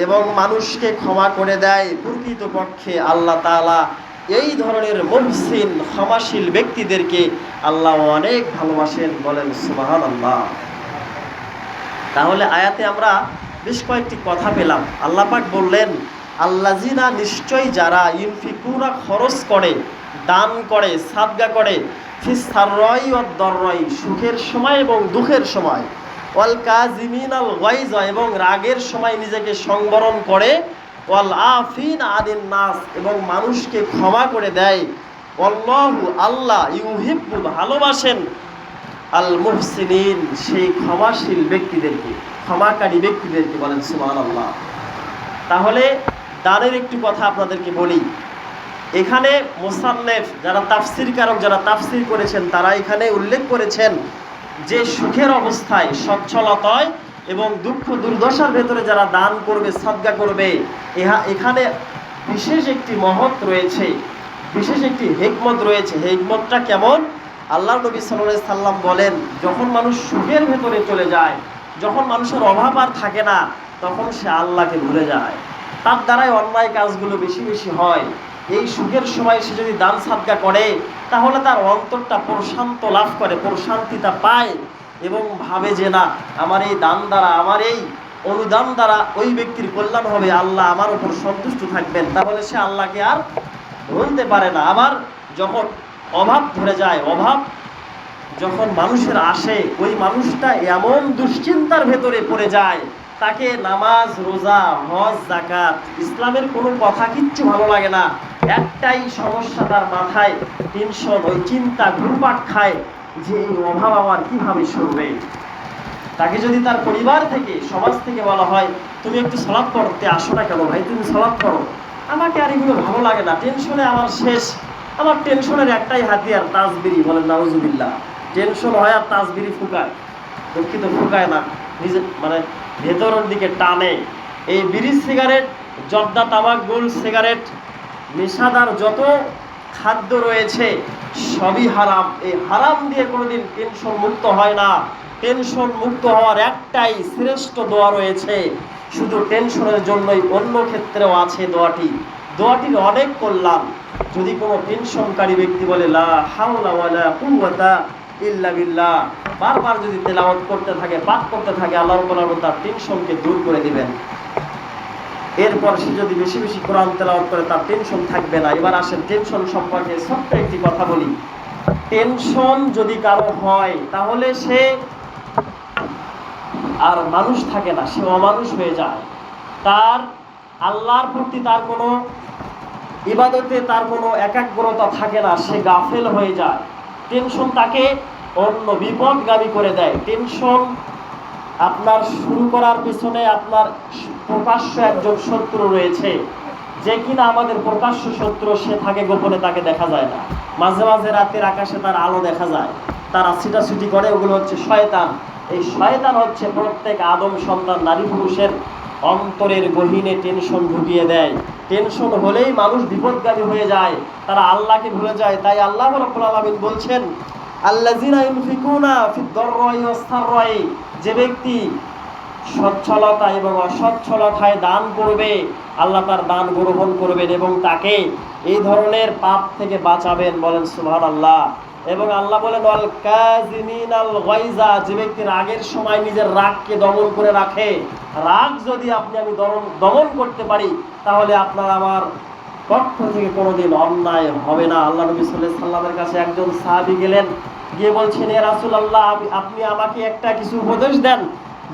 এবং মানুষকে ক্ষমা করে দেয়, প্রকৃতপক্ষে আল্লাহ তাআলা এই ধরনের মুহসিন ক্ষমাশীল ব্যক্তিদেরকে আল্লাহ অনেক ভালোবাসেন, বলেন সুবহানাল্লাহ। তাহলে আয়াতে আমরা বেশ কয়েকটি কথা পেলাম। আল্লাহ পাক বললেন, আল্লাযিনা, নিশ্চয় যারা, ইউনফিকুনা, খরচ করে, দান করে, সাদকা করে, ফিস সাররাই ওয়াদ দাররাই, সুখের সময় এবং দুঃখের সময়, ওয়াল কাযিমিনাল গায়জ, এবং রাগের সময় নিজেকে সংবরণ করে, ওয়াল আফিনা আনিন নাস, এবং মানুষকে ক্ষমা করে দেয়, আল্লাহু, আল্লাহ, ইউহিব্বু, ভালোবাসেন, আল মুহসিনিন, সেই ক্ষমাশীল ব্যক্তিদেরকে, ক্ষমাকারী ব্যক্তিদেরকে, বলেন সুবহানাল্লাহ। তাহলে দানের একটু কথা আপনাদেরকে বলি। এখানে মুসান্নেফ, যারা তাফসিরকারক, যারা তাফসির করেছেন, তারা এখানে উল্লেখ করেছেন যে সুখের অবস্থায়, সচ্ছলতায় এবং দুঃখ দুর্দশার ভেতরে যারা দান করবে, সাদকা করবে, এখানে বিশেষ একটি মহৎ রয়েছে, বিশেষ একটি হিকমত রয়েছে। হিকমতটা কেমন? আল্লাহ নবী সাল্লাল্লাহু আলাইহি সাল্লাম বলেন, যখন মানুষ সুখের ভেতরে চলে যায়, যখন মানুষের অভাব আর থাকে না, তখন সে আল্লাহকে ভুলে যায়, তার দ্বারাই অন্যায় কাজগুলো বেশি বেশি হয়। এই সুখের সময় সে যদি দান সাদকা করে, তাহলে তার অন্তরটা প্রশান্ত লাভ করে, প্রশান্তিতা পায়, এবং ভাবে যে না, আমার এই দান দ্বারা, আমার এই অনুদান দ্বারা ওই ব্যক্তির কল্যাণ হবে, আল্লাহ আমার উপর সন্তুষ্ট থাকবেন। তাহলে সে আল্লাহকে আর ভুলতে পারে না। আবার যখন অভাব ধরে যায়, অভাব যখন মানুষের আসে, ওই মানুষটা এমন দুশ্চিন্তার ভেতরে পড়ে যায়, তাকে নামাজ, রোজা, হজ, যাকাত, ইসলামের কোনো কথা কিচ্ছু ভালো লাগে না। একটাই সমস্যা তার মাথায়, টেনশন, ওই চিন্তা ঘুরপাক খায় যে এই অভাব আমার কিভাবে সরবে। তাকে যদি তার পরিবার থেকে, সমাজ থেকে বলা হয়, তুমি একটু সালাত পড়তে আসো না কেন ভাই, তুমি সালাত পড়ো, আমাকে আর এগুলো ভালো লাগে না, টেনশনে আমার শেষ। আমার টেনশনের একটাই হাতিয়ার, তাসবিরি, বলেন নাউজুবিল্লাহ। টেনশন হয় আর তাসবিরি ফুকায়, দুঃখিত, ফুকায় না, নিজে মানে ভেতরের দিকে টানে। এই বিড়ি, সিগারেট, জর্দা, তামাক, গুল, সিগারেট, নেশাদার যত খাদ্য রয়েছে সবই হারাম। এই হারাম দিয়ে কোনোদিন টেনশন মুক্ত হয় না। টেনশন মুক্ত হওয়ার একটাই শ্রেষ্ঠ দোয়া রয়েছে, শুধু টেনশনের জন্যই, অন্য ক্ষেত্রেও আছে দোয়াটির অনেক কল্যাণ। যদি কোনো টেনশনকারী ব্যক্তি বলে লা হাওলা ওয়ালা কুওয়াতা ইল্লা বিল্লাহ, বারবার যদি তেলাওয়াত করতে থাকে, পাঠ করতে থাকে, আল্লাহ রাব্বুল আলামিন তার টেনশনকে দূর করে দিবেন। এরপর সে যদি বেশি বেশি কোরআন তেলাওয়াত করে, তার টেনশন থাকবে না। এবার আসেন টেনশন সম্পর্কে ছোট্ট একটি কথা বলি। টেনশন যদি কারো হয়, তাহলে সে আর মানুষ থাকে না, সে অমানুষ হয়ে যায়। তার আল্লাহর প্রতি তার কোনো ইবাদতে তার কোনো একাগ্রতা থাকে না, সে গাফেল হয়ে যায়। টেনশন তাকে অন্য বিপদগামী করে দেয়। টেনশন আপনার শুরু করার পিছনে আপনার প্রকাশ্য একজন শত্রু রয়েছে, যে কিনা আমাদের প্রকাশ্য শত্রু। সে থাকে গোপনে, তাকে দেখা যায় না। মাঝে মাঝে রাতের আকাশে তার আলো দেখা যায়, তারা ছিটাছুটি করে, ওগুলো হচ্ছে শয়তান। এই শয়তান হচ্ছে প্রত্যেক আদম সন্তান, নারী পুরুষের অন্তরের গহীনে টেনশন ঢুকিয়ে দেয়। টেনশন হলেই মানুষ বিপদগামী হয়ে যায়, তারা আল্লাহকে ভুলে যায়। তাই আল্লাহ রাব্বুল আলামিন বলছেন, আল্লাযিনা ইউনফিকুনা ফিদ দাররাই ওয়াস সাররাই, যে ব্যক্তি সচ্ছলতা এবং অসচ্ছলতায় দান করবে, আল্লাহ তার দান গ্রহণ করবেন এবং তাকে এই ধরনের পাপ থেকে বাঁচাবেন, বলেন সুবহানাল্লাহ। এবং আল্লাহ বলেন, ওয়াল কাযিমিনাল গায়জা, যে ব্যক্তি রাগের সময় নিজের রাগকে দমন করে রাখে। রাগ যদি আমি দমন করতে পারি, তাহলে আপনার আমার পক্ষ থেকে কোনোদিন অন্যায় হবে না। আল্লাহ নবী সাল্লাল্লাহু আলাইহি সাল্লামের কাছে একজন সাহাবী গেলেন, গিয়ে বলছেন, ইয়া রাসূলুল্লাহ, আপনি আমাকে একটা কিছু উপদেশ দেন,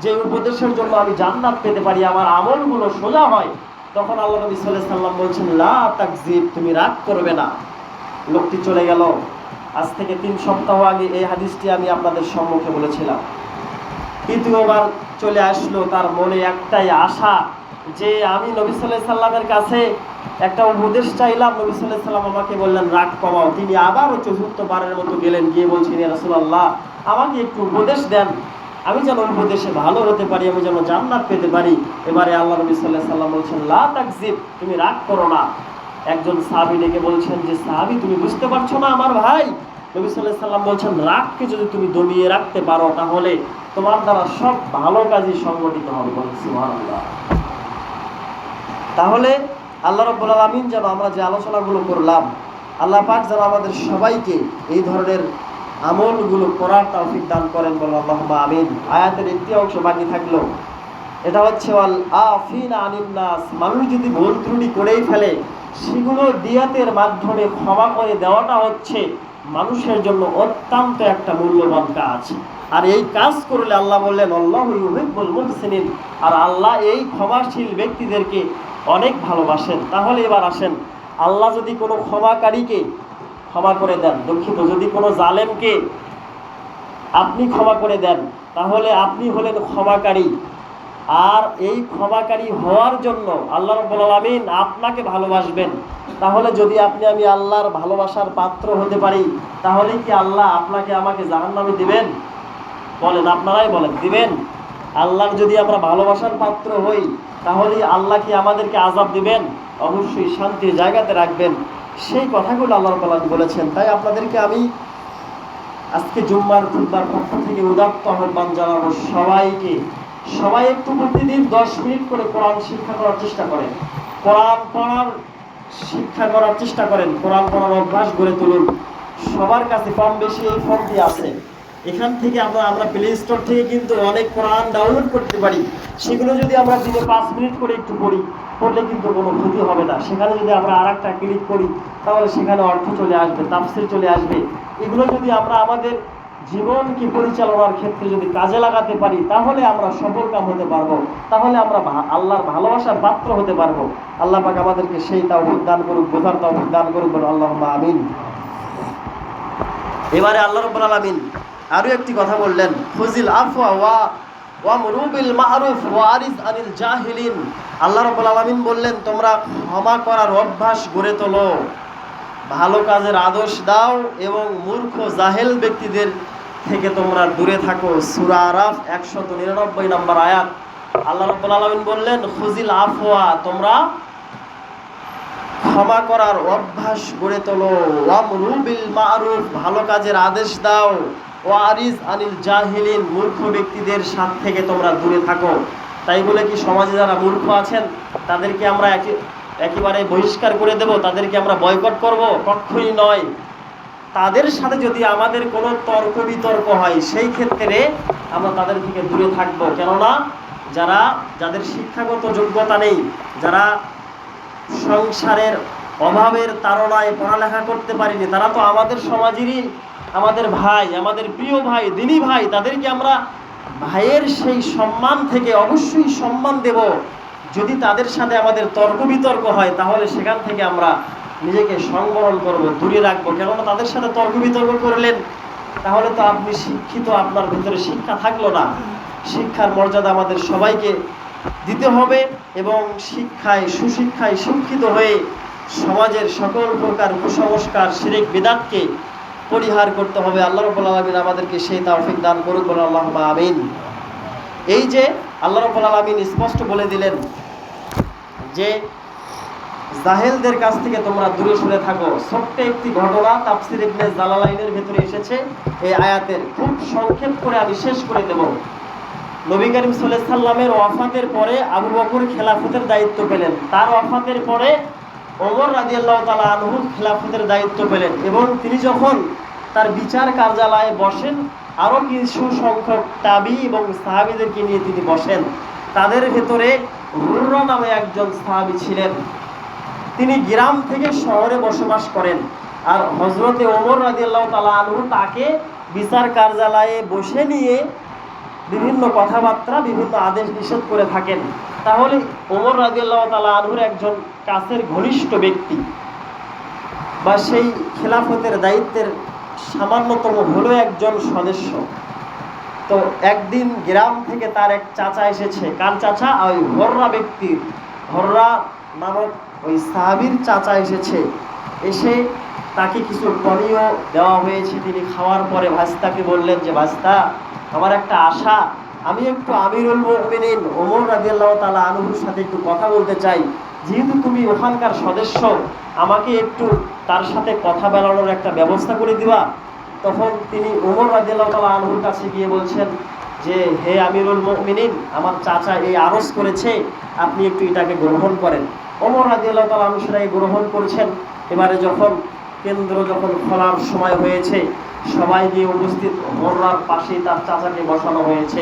যে উপদেশের জন্য আমি জান্নাত পেতে পারি, আমার আমলগুলো সোজা হয়। তখন আল্লাহ নবী সাল্লাল্লাহু আলাইহি সাল্লাম বলছেন, লা তাকযিব, তুমি রাগ করবে না। লোকটি চলে গেল। আজ থেকে 3 সপ্তাহ আগে এই হাদিসটি আমি আপনাদের সম্মুখে বলেছিলাম। তৃতীয়বার চলে আসলো, তার মনে একটাই আশা যে আমি নবী সাল্লাল্লাহু আলাইহি সাল্লামের কাছে একটা উপদেশ চাইলাম, নবী সাল্লাল্লাহু আলাইহি সাল্লাম আমাকে বললেন রাগ কমাও। তিনি আবারও 4th বারের মতো গেলেন, গিয়ে বলছেন, ইয়া রাসূলুল্লাহ, আমাকে একটু উপদেশ দেন, আমি যেন উপদেশে ভালো হতে পারি, আমি যেন জান্নাত পেতে পারি। এবারে আল্লাহ নবী সাল্লাল্লাহু আলাইহি সাল্লাম বলছেন, লা তাকযিব, তুমি রাগ করো না। একজন সাহাবী ডেকে বলছেন যে, সাহাবী, তুমি বুঝতে পারছো না আমার ভাই? নবী সাল্লাল্লাহু আলাইহি সাল্লাম বলছেন, রাগকে যদি তুমি দমিয়ে রাখতে পারো, তাহলে তোমার দ্বারা সব ভালো কাজই সংগঠিত হবে, বলেন সুবহানাল্লাহ। তাহলে আল্লাহ রাব্বুল আলামিন যেন আমরা যে আলোচনাগুলো করলাম, আল্লাহ পাক যেন আমাদের সবাইকে এই ধরনের আমলগুলো করার তৌফিক দান করেন, বলেন আল্লাহুম্মা আমিন। আয়াতের একটি অংশ বাকি থাকলো, এটা হচ্ছে ওয়াল আফিনা আনিন নাস। মানুষ যদি ভুল ত্রুটি করেই ফেলে, সেগুলো দিয়াতের মাধ্যমে ক্ষমা করে দেওয়াটা হচ্ছে মানুষের জন্য অত্যন্ত একটা মূল্যবান কাজ। আর এই কাজ করলে আল্লাহ বললেন আল্লাহু ইউহিব্বুল মুহসিনিন, আর আল্লাহ এই ক্ষমাশীল ব্যক্তিদেরকে অনেক ভালোবাসেন। তাহলে এবার আসেন, আল্লাহ যদি কোনো ক্ষমাকারীকে ক্ষমা করে দেন, দুঃখিত, যদি কোনো জালেমকে আপনি ক্ষমা করে দেন, তাহলে আপনি হলেন ক্ষমাকারী। আর এই ক্ষমাকারী হওয়ার জন্য আল্লাহ রাব্বুল আলামিন আপনাকে ভালোবাসবেন। তাহলে যদি আমি আল্লাহর ভালোবাসার পাত্র হতে পারি, তাহলে কি আল্লাহ আপনাকে আমাকে জাহান্নামে দিবেন? বলেন, আপনারাই বলেন, দিবেন? আল্লাহর যদি আমরা ভালোবাসার পাত্র হই, তাহলে আল্লাহ কি আমাদেরকে আযাব দিবেন? অবশ্যই শান্তির জায়গাতে রাখবেন। সেই কথাগুলো আল্লাহ রাব্বুল আলামিন বলেছেন। তাই আপনাদেরকে আমি আজকে জুম্মার খুতবার পক্ষ থেকে উদাত্ত আহ্বান জানাবো, সবাই একটু প্রতিদিন 10 মিনিট করে কোরআন শিক্ষা করার চেষ্টা করেন, কোরআন পড়ার শিক্ষা করার চেষ্টা করেন, কোরআন পড়ার অভ্যাস গড়ে তুলুন। সবার কাছে কম বেশি এই ফোনটি আছে, এখান থেকে আমরা প্লে স্টোর থেকে কিন্তু অনেক কোরআন ডাউনলোড করতে পারি। সেগুলো যদি আমরা দিনে 5 মিনিট করে একটু পড়লে কিন্তু কোনো ক্ষতি হবে না। সেখানে যদি আমরা আরেকটা ক্লিক করি, তাহলে সেখানে অর্থ চলে আসবে, তাফসীর চলে আসবে। এগুলো যদি আমরা আমাদের জীবনকে পরিচালনার ক্ষেত্রে যদি কাজে লাগাতে পারি, তাহলে আমরা সফলকাম হতে পারবো, তাহলে আমরা আল্লাহর ভালোবাসার পাত্র হতে পারবো। আল্লাহ পাক আমাদেরকে সেই তৌফিক দান করুক, বোঝার তৌফিক দান করুক, বলে আল্লাহুম্মা আমিন। এবারে আল্লাহ রাব্বুল আলামিন আরো একটি কথা বললেন, খুযিল আফওয়া ওয়ামরু বিল মা'রুফ ওয়ারিজ আনিল জাহিলিন। আল্লাহ রাব্বুল আলামিন বললেন, তোমরা ক্ষমা করার অভ্যাস গড়ে তোলো, ভালো কাজের আদেশ দাও এবং মূর্খ জাহেল ব্যক্তিদের থেকে তোমরা দূরে থাকো। সূরা আরাফ 199 নম্বর আয়াত। আল্লাহ রাব্বুল আলামিন বললেন, খুযিল আফওয়া, তোমরা ক্ষমা করার অভ্যাস গড়ে তোলো, ওয়ামরু বিল মা'রুফ, ভালো কাজের আদেশ দাও, ওয়ারিজ আনিল জাহিলিন, মূর্খ ব্যক্তিদের সাথ থেকে তোমরা দূরে থাকো। তাই বলে কি সমাজে যারা মূর্খ আছেন তাদেরকে আমরা একেবারে বহিষ্কার করে দেব, তাদেরকে আমরা বয়কট করব? কখনোই নয়। তাদের সাথে যদি আমাদের কোনো তর্ক বিতর্ক হয়, সেই ক্ষেত্রে আমরা তাদের থেকে দূরে থাকবো। কেননা যাদের শিক্ষাগত যোগ্যতা নেই, যারা সংসারের অভাবের তাড়নায় পড়ালেখা করতে পারেনি, তারা তো আমাদের সমাজেরই আমাদের ভাই, আমাদের প্রিয় ভাই, দিনী ভাই। তাদেরকে আমরা ভাইয়ের সেই সম্মান থেকে অবশ্যই সম্মান দেব। যদি তাদের সাথে আমাদের তর্ক বিতর্ক হয়, তাহলে সেখান থেকে আমরা নিজেকে সংবরণ করব, দূরে রাখবো। কেননা তাদের সাথে তর্ক বিতর্ক করলেন, তাহলে তো আপনি শিক্ষিত, আপনার ভিতরে শিক্ষা থাকলো না। শিক্ষার মর্যাদা আমাদের সবাইকে দিতে হবে এবং সুশিক্ষায় শিক্ষিত হয়ে সমাজের সকল প্রকার কুসংস্কার, শিরক, বিদআতকে পরিহার করতে হবে। আল্লাহ রাব্বুল আলামিন আমাদেরকে সেই তৌফিক দান করুন, বলে আল্লাহুম্মা আমিন। এই যে আল্লাহ রাব্বুল আলামিন স্পষ্ট বলে দিলেন যে জাহেলদের কাছ থেকে তোমরা দূরে সরে থাকো। ছোট্ট একটি ঘটনা তাফসীর ইবনে জালালাইনের ভেতরে এসেছে এই আয়াতের, খুব সংক্ষেপ করে আমি শেষ করে দেব। নবী করিম সাল্লাল্লাহু আলাইহি সাল্লামের ওয়াফাতের পরে আবু বকর খেলাফতের দায়িত্ব পেলেন। তার ওয়াফাতের পরে ওমর রাদিয়াল্লাহু তাআলা আনহু খেলাফতের দায়িত্ব পেলেন এবং তিনি যখন তার বিচার কার্যালয়ে বসেন, আরও কিছু সংখ্যক তাবি এবং সাহাবীদেরকে নিয়ে তিনি বসেন। তাদের ভেতরে হুররা নামে একজন সাহাবী ছিলেন। তিনি গ্রাম থেকে শহরে বসবাস করেন, আর হযরতে ওমর রাদিয়াল্লাহু তাআলা আনহু তাকে বিচার কার্যালয়ে বসে নিয়ে বিভিন্ন কথাবার্তা, বিভিন্ন আদেশ নিষেধ করে থাকেন। তাহলে ওমর রাদিয়াল্লাহু তাআলা আনহুর একজন কাছের ঘনিষ্ঠ ব্যক্তি বা সেই খেলাফতের দায়িত্বের সামান্যতম হলো একজন সদস্য। তো একদিন গ্রাম থেকে তার এক চাচা এসেছে। কার চাচা? ওই হররা ব্যক্তির, হররা নামক ওই সাহাবীর চাচা এসেছে। এসে তাকে কিছু পানীয় দেওয়া হয়েছে। তিনি খাওয়ার পরে ভাস্তাকে বললেন যে, ভাস্তা, আমার একটা আশা, আমি একটু আমিরুল মুমিনিন ওমর রাদিয়াল্লাহু তাআলা আনহুর সাথে একটু কথা বলতে চাই। যেহেতু তুমি ওখানকার সদস্য, আমাকে একটু তার সাথে কথা বলানোর একটা ব্যবস্থা করে দিবা। তখন তিনি ওমর রাদিয়াল্লাহু তাআলা আনহুর কাছে গিয়ে বলছেন যে, হে আমিরুল মুমিনিন, আমার চাচা এই আরজ করেছে, আপনি একটু এটাকে গ্রহণ করেন। ওমর রাদিয়াল্লাহু তাআলা আনহু সেটাকে গ্রহণ করেছেন। এবারে যখন কেন্দ্র যখন খোলার সময় হয়েছে, সবাই গিয়ে উপস্থিত। ওমরার পাশেই তার চাচাকে বসানো হয়েছে।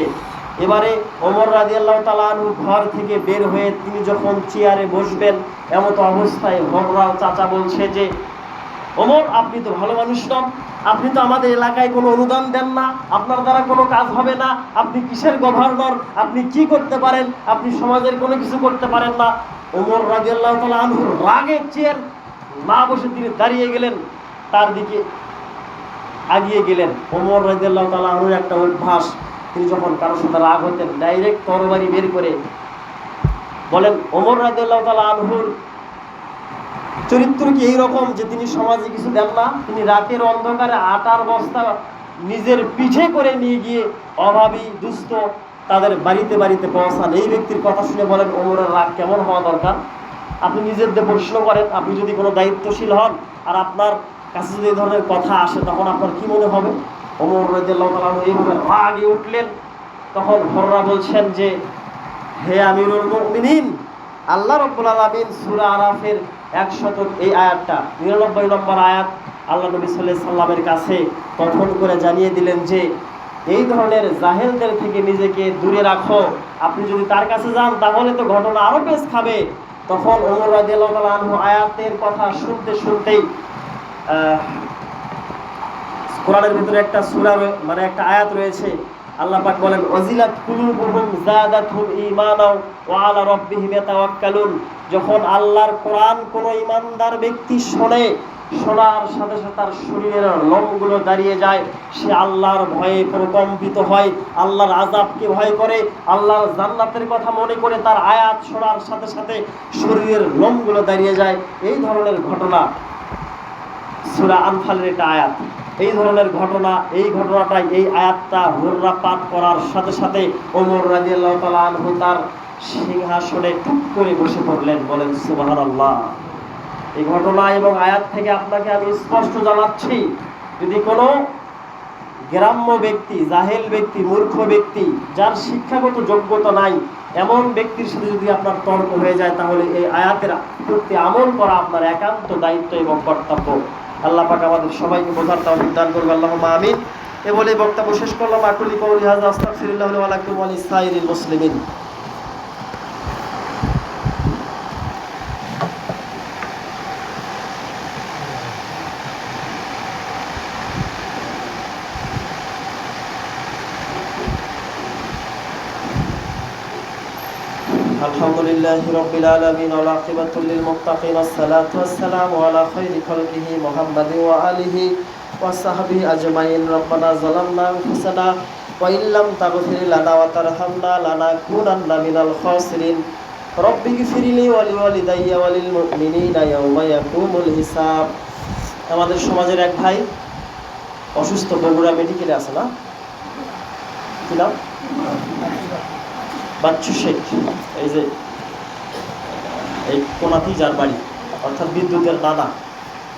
এবারে ওমর রাদিয়াল্লাহু তাআলা আনহু ঘর থেকে বের হয়ে তিনি যখন চেয়ারে বসবেন, এমত অবস্থায় ওমরার চাচা বলছে যে, ওমর, আপনি তো ভালো মানুষ নন, আপনি তো আমাদের এলাকায় কোনো অনুদান দেন না, আপনার দ্বারা কোনো কাজ হবে না, আপনি কিসের গভর্নর, আপনি কি করতে পারেন, আপনি সমাজের কোনো কিছু করতে পারেন না। ওমর রাদিয়াল্লাহু তাআলা আনহুর রাগে চেয়ার না বসে তিনি দাঁড়িয়ে গেলেন, তার দিকে আগিয়ে গেলেন। ওমর রাদিয়াল্লাহু তাআলা আনহুর একটা অভ্যাস, তিনি যখন কারোর সাথে রাগ হতেন ডাইরেক্ট তরবারি বের করে বলেন। ওমর রাদিয়াল্লাহু তাআলা আনহুর চরিত্র কি এইরকম যে তিনি সমাজে কিছু দেন না? তিনি রাতের অন্ধকারে আটার বস্তা নিজের পিঠে করে নিয়ে গিয়ে অভাবী দুস্থ তাদের বাড়িতে বাড়িতে পৌঁছান। এই ব্যক্তির কথা শুনে বলেন, ওমরের রাগ কেমন হওয়া দরকার? আপনি নিজের দিয়ে প্রশ্ন করেন, আপনি যদি কোনো দায়িত্বশীল হন আর আপনার কাছে যদি এই ধরনের কথা আসে, তখন আপনার কি মনে হবে? ওমর রাদিয়াল্লাহু তাআলা এইভাবে রাগে উঠলেন। তখন হররা বলছেন যে, হে আমিরুল মুমিনিন, আল্লাহ রাব্বুল আলামিন সূরা আরাফের 100 এই আয়াতটা 99 নম্বর আয়াত আল্লাহ নবী সাল্লাল্লাহু আলাইহি সাল্লামের কাছে কথন করে জানিয়ে দিলেন যে, এই ধরনের জাহেলদের থেকে নিজেকে দূরে রাখো। আপনি যদি তার কাছে যান তাহলে তো ঘটনা আরো পেছ খাবে। তখন ওমর রাদিয়াল্লাহু তাআলা আনহু আয়াতের কথা শুনতে শুনতেই কোরআনের ভিতরে একটা সূরা মানে একটা আয়াত রয়েছে, আল্লাহ পাক বলেন, ওয়াজিলাত কুলুবুহুম যাদাতহুম ঈমানাও ওয়া আলা রাব্বিহিম ইয়াতাওয়াক্কালুন। যখন আল্লাহর কোরআন কোনো ঈমানদার ব্যক্তি শোনে, শোনার সাথে সাথে তার শরীরের লোমগুলো দাঁড়িয়ে যায়, সে আল্লাহর ভয়ে প্রকম্পিত হয়, আল্লাহর আযাবকে ভয় করে, আল্লাহর জান্নাতের কথা মনে করে তার আয়াত শোনার সাথে সাথে শরীরের লোমগুলো দাঁড়িয়ে যায়। এই ধরনের ঘটনা সূরা আনফালের একটা আয়াত। এই ধরনের ঘটনা, এই ঘটনাটাই, এই আয়াতটা হুররা পাঠ করার সাথে সাথে ওমর রাদিয়াল্লাহু তাআলা আনহু তার সিংহাসনে টুক করে বসে পড়লেন। বলেন সুবহানাল্লাহ। এই ঘটনা এবং আয়াত থেকে আপনাকে আমি স্পষ্ট জানাচ্ছি, যদি কোনো গ্রাম্য ব্যক্তি, জাহেল ব্যক্তি, মূর্খ ব্যক্তি, যার শিক্ষাগত যোগ্যতা নাই, এমন ব্যক্তির সাথে যদি আপনার তর্ক হয়ে যায়, তাহলে এই আয়াতের প্রতি আমল করা আপনার একান্ত দায়িত্ব এবং কর্তব্য। আল্লাহ পাক আমাদের সবাইকে বোঝার তৌফিক দান করুন, আল্লাহুম্মা আমিন। এ বলে বক্তব্য শেষ করলাম। আকুলি কওলি হাযা আস্তাগফিরুল্লাহ ওয়া লাকুম ওয়া লিসাইরিল মুসলিমিন। আলহামদুলিল্লাহি রাব্বিল আলামিন ওয়া আকিবাতুল লিল মুত্তাকিন, আসসালাতু ওয়াসসালামু আলা খায়রি খালকিহি মুহাম্মাদিন ওয়া আলিহি ওয়া সাহবিহি আজমাইন। রব্বানা যালামনা আনফুসানা ওয়া ইল্লাম তাগফির লানা ওয়া তারহামনা লানাকুনান্না মিনাল খাসিরিন। রব্বিগফিরলি ওয়া লিওয়ালিদাইয়া ওয়া লিল মুমিনিনা ইয়াওমা ইয়াকুমুল হিসাব। আমাদের সমাজের এক ভাই অসুস্থ, বগুড়া মেডিকেলে আছে না, কি নাম? বাচ্চু শেখ। এই যে এই কোনাতি যার বাড়ি, অর্থাৎ বিদ্যুতের নানা,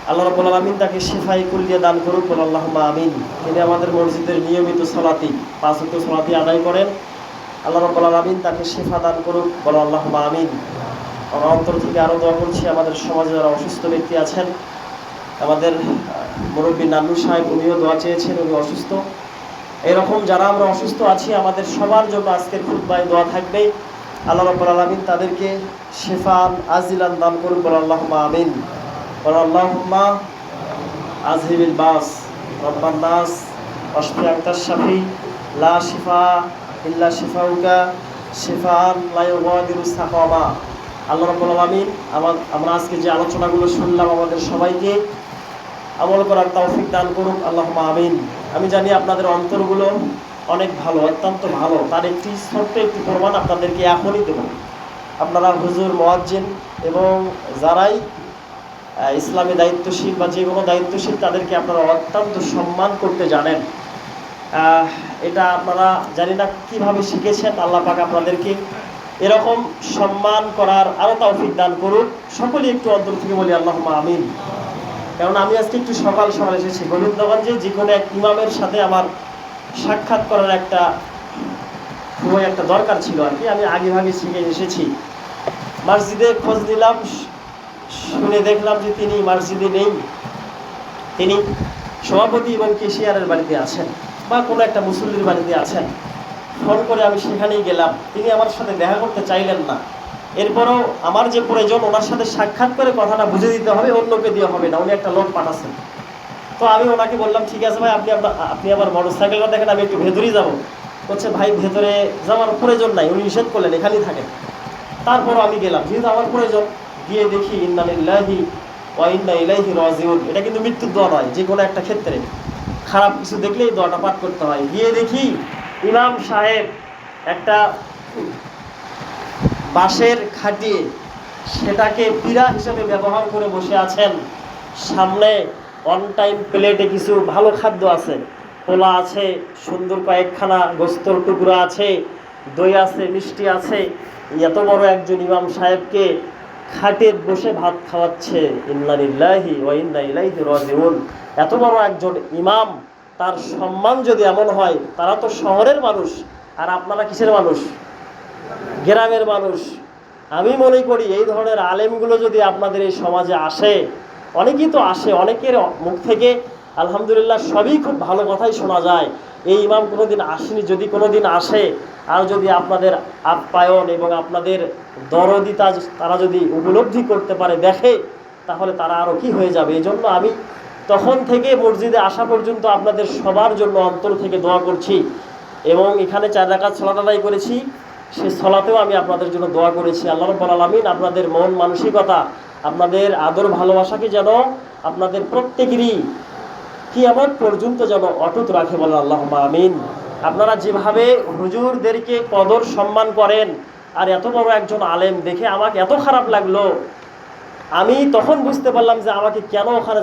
আল্লাহ রাব্বুল আলামিন তাকে শিফায়ে কুল্লিয়া দান করুক, বলে আল্লাহুম্মা আমিন। তিনি আমাদের মসজিদের নিয়মিত সালাতি 5 ওয়াক্ত সালাতি আদায় করেন, আল্লাহ রাব্বুল আলামিন তাকে শিফা দান করুক, বলে আল্লাহুম্মা আমিন। আমরা অন্তর থেকে আরও দোয়া করছি আমাদের সমাজে যারা অসুস্থ ব্যক্তি আছেন। আমাদের মুরব্বী নান্নু সাহেব, উনিও দোয়া চেয়েছেন, উনি অসুস্থ। এরকম যারা আমরা অসুস্থ আছি, আমাদের সবার জন্য আজকের খুতবায় দোয়া থাকবে। আল্লাহ রাব্বুল আলামিন তাদেরকে শিফান আজিলান দান করুন, বলে আল্লাহুম্মা আমিন। বলে আল্লাহুম্মা আযহিবিল বাস রব্বান নাস ওয়াশফি আনতাশ শাফি লা শিফা ইল্লা শিফাউকা শিফান লা ইউগাদিরু সাকামা। আল্লাহ রাব্বুল আলামিন আমরা আজকে যে আলোচনাগুলো শুনলাম, আমাদের সবাইকে আমল করার তৌফিক দান করুক, আল্লাহুম্মা আমিন। আমি জানি আপনাদের অন্তরগুলো অনেক ভালো, অত্যন্ত ভালো। তার একটি ছোট্ট একটি প্রমাণ আপনাদেরকে এখনই দেব। আপনারা হুজুর, মুয়াজ্জিন এবং যারাই ইসলামী দায়িত্বশীল বা যে কোনো দায়িত্বশীল, তাদেরকে আপনারা অত্যন্ত সম্মান করতে জানেন। এটা আপনারা জানি না কীভাবে শিখেছেন। আল্লাহ পাক আপনাদেরকে এরকম সম্মান করার আরও তৌফিক দান করুক। সকলেই একটু অন্তর থেকে বলি আল্লাহুম্মা আমিন। কারণ আমি আজকে একটু সকাল সকাল এসেছি গোবিন্দগঞ্জে, যে কোনো এক ইমামের সাথে আমার সাক্ষাৎ করার একটা দরকার ছিল আর কি। আমি আগে ভাগে শিখে এসেছি। মসজিদে খোঁজ নিলাম, শুনে দেখলাম যে তিনি মসজিদে নেই। তিনি সভাপতি এবং কেশিয়ারের বাড়িতে আছেন বা কোনো একটা মুসল্লির বাড়িতে আছেন। ফোন করে আমি সেখানেই গেলাম, তিনি আমার সাথে দেখা করতে চাইলেন না। এরপরও আমার যে প্রয়োজন, ওনার সাথে সাক্ষাৎ করে কথাটা বুঝে দিতে হবে, অন্যকে দিয়ে হবে না, উনি একটা লোক পাঠাচ্ছেন। তো আমি ওনাকে বললাম, ঠিক আছে ভাই, আপনি আমার মোটর সাইকেলটা দেখেন, আমি একটু ভেতরেই যাবো। বলছে, ভাই ভেতরে যাওয়ার প্রয়োজন নাই, উনি নিষেধ করলেন, এখানেই থাকেন। তারপরও আমি গেলাম, যেহেতু আমার প্রয়োজন। গিয়ে দেখি ইন্না লিল্লাহি ওয়া ইন্না ইলাইহি রাজিউন, এটা কিন্তু মৃত্যুর দোয়া নয়, যে কোনো একটা ক্ষেত্রে খারাপ কিছু দেখলেই দোয়াটা পাঠ করতে হয়। গিয়ে দেখি ইমাম সাহেব একটা বাঁশের খাটিয়ে সেটাকে পীড়া হিসেবে ব্যবহার করে বসে আছেন। সামনে অন টাইম প্লেটে কিছু ভালো খাদ্য আছে, পোলা আছে, সুন্দর কয়েকখানা গোস্তর টুকরো আছে, দই আছে, মিষ্টি আছে। এত বড় একজন ইমাম সাহেবকে খাটে বসে ভাত খাওয়াচ্ছে। ইন্না লিল্লাহি ওয়া ইন্না ইলাইহি রাজিউন। এত বড় একজন ইমাম, তার সম্মান যদি এমন হয়, তারা তো শহরের মানুষ, আর আপনারা কিসের মানুষ? গ্রামের মানুষ। আমি মনে করি এই ধরনের আলেমগুলো যদি আপনাদের এই সমাজে আসে, অনেকেই তো আসে, অনেকের মুখ থেকে আলহামদুলিল্লাহ সবই খুব ভালো কথাই শোনা যায়। এই ইমাম কোনোদিন আসেনি, যদি কোনোদিন আসে, আর যদি আপনাদের আপ্যায়ন এবং আপনাদের দরদিতা তারা যদি উপলব্ধি করতে পারে, দেখে, তাহলে তারা আরও কি হয়ে যাবে। এই জন্য আমি তখন থেকে মসজিদে আসা পর্যন্ত আপনাদের সবার জন্য অন্তর থেকে দোয়া করছি, এবং এখানে 4 রাকাত সালাত আদায় করেছি, সে সালাতেও আমি আপনাদের জন্য দোয়া করেছি। আল্লাহ রাব্বুল আলামিন আপনাদের মন মানসিকতা, আপনাদের আদর ভালোবাসাকে যেন আপনাদের প্রত্যেকেরই কিয়ামত পর্যন্ত যেন অটুট রাখে, বলেন আল্লাহুম্মা আমিন। আপনারা যেভাবে হুজুরদেরকে কদর সম্মান করেন, আর এত বড় একজন আলেম দেখে আমাকে এত খারাপ লাগলো। আমি তখন বুঝতে পারলাম যে আমাকে কেন ওখানে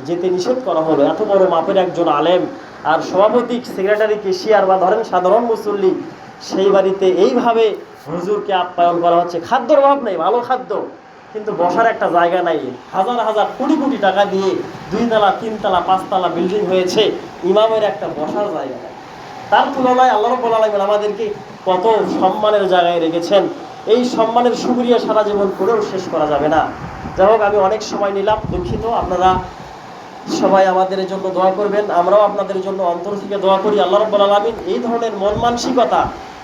যেতে নিষেধ করা হলো। এত বড় মাপের একজন আলেম, আর সভাপতি, সেক্রেটারি, কেশিয়ার বা ধরেন সাধারণ মুসল্লি, সেই বাড়িতে এইভাবে হুজুরকে আপ্যায়ন করা হচ্ছে। খাদ্যর অভাব নেই, ভালো খাদ্য, কিন্তু বসার একটা জায়গা নাই। হাজার হাজার কোটি কোটি টাকা দিয়ে 2 তলা 3 তলা 5 তলা বিল্ডিং হয়েছে, ইমামের একটা বসার জায়গা নেই। তার তুলনায় আল্লাহ রাব্বুল আলামিন আমাদেরকে কত সম্মানের জায়গায় রেখেছেন। এই সম্মানের শুকরিয়া সারা জীবন করেও শেষ করা যাবে না। যাই হোক, আমি অনেক সময় নিলাম, দুঃখিত। আপনারা সবাই আমাদের জন্য দোয়া করবেন, আমরাও আপনাদের জন্য অন্তর থেকে দোয়া করি। আল্লাহ রাব্বুল আলামিন এই ধরনের মন মানসিকতা,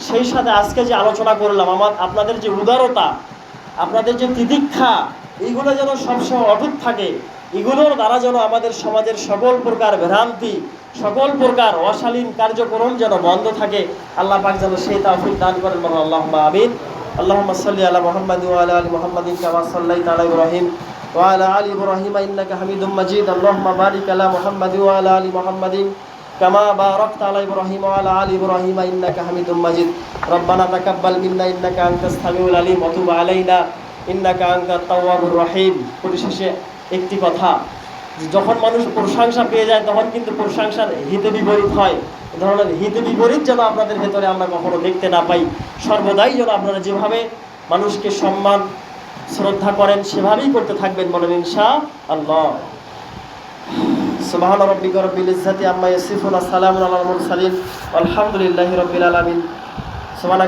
সেই সাথে আজকে যে আলোচনা করলাম, আপনাদের যে উদারতা, আপনাদের যে তিতিক্ষা, এইগুলো যেন সবসময় অটুট থাকে। এগুলোর দ্বারা যেন আমাদের সমাজের সকল প্রকার ভ্রান্তি, সকল প্রকার অশালীন কার্যক্রম যেন বন্ধ থাকে। আল্লাহ পাক যেন সেই তৌফিক দান করেন, বলেন আল্লাহুম্মা আমিন। আল্লাহুম্মা সাল্লি আলা মুহাম্মাদ ওয়া আলা আলি মুহাম্মাদিন কামা সাল্লাইতা আলা ইব্রাহিম ওয়া আলা আলি ইব্রাহিম ইন্নাকা হামিদুম মাজিদ। আল্লাহুম্মা বারিক আলা মুহাম্মাদ ওয়া আলা আলি মুহাম্মাদিন কামা বারাকতা আলা ইব্রাহিম ওয়া আলা আলি ইব্রাহিম ইন্নাকা হামিদুম মাজিদ। রব্বানা তাকাব্বাল মিন্না ইন্নাকা আনতাস সামিউল আলিম ওয়া তুব আলাইনা ইন্নাকা আনতাত তাওয়াবুর রহিম। পরিশেষে একটি কথা, যখন মানুষ প্রশংসা পেয়ে যায়, তখন কিন্তু প্রশংসার হিতে বিপরীত হয়। এ ধরনের হিতে বিপরীত যেন আপনাদের ভেতরে আমরা কখনো দেখতে না পাই। সর্বদাই যেন আপনারা যেভাবে মানুষকে সম্মান শ্রদ্ধা করেন, সেভাবেই করতে থাকবেন, বলেন ইনশাআল্লাহ। সুবহান রাব্বিকা রাব্বিল ইজ্জাতি আম্মা ইয়াসিফুন, আসসালামু আলাল মুরসালিন, আলহামদুলিল্লাহি রাব্বিল আলামিন। সুবহানাকা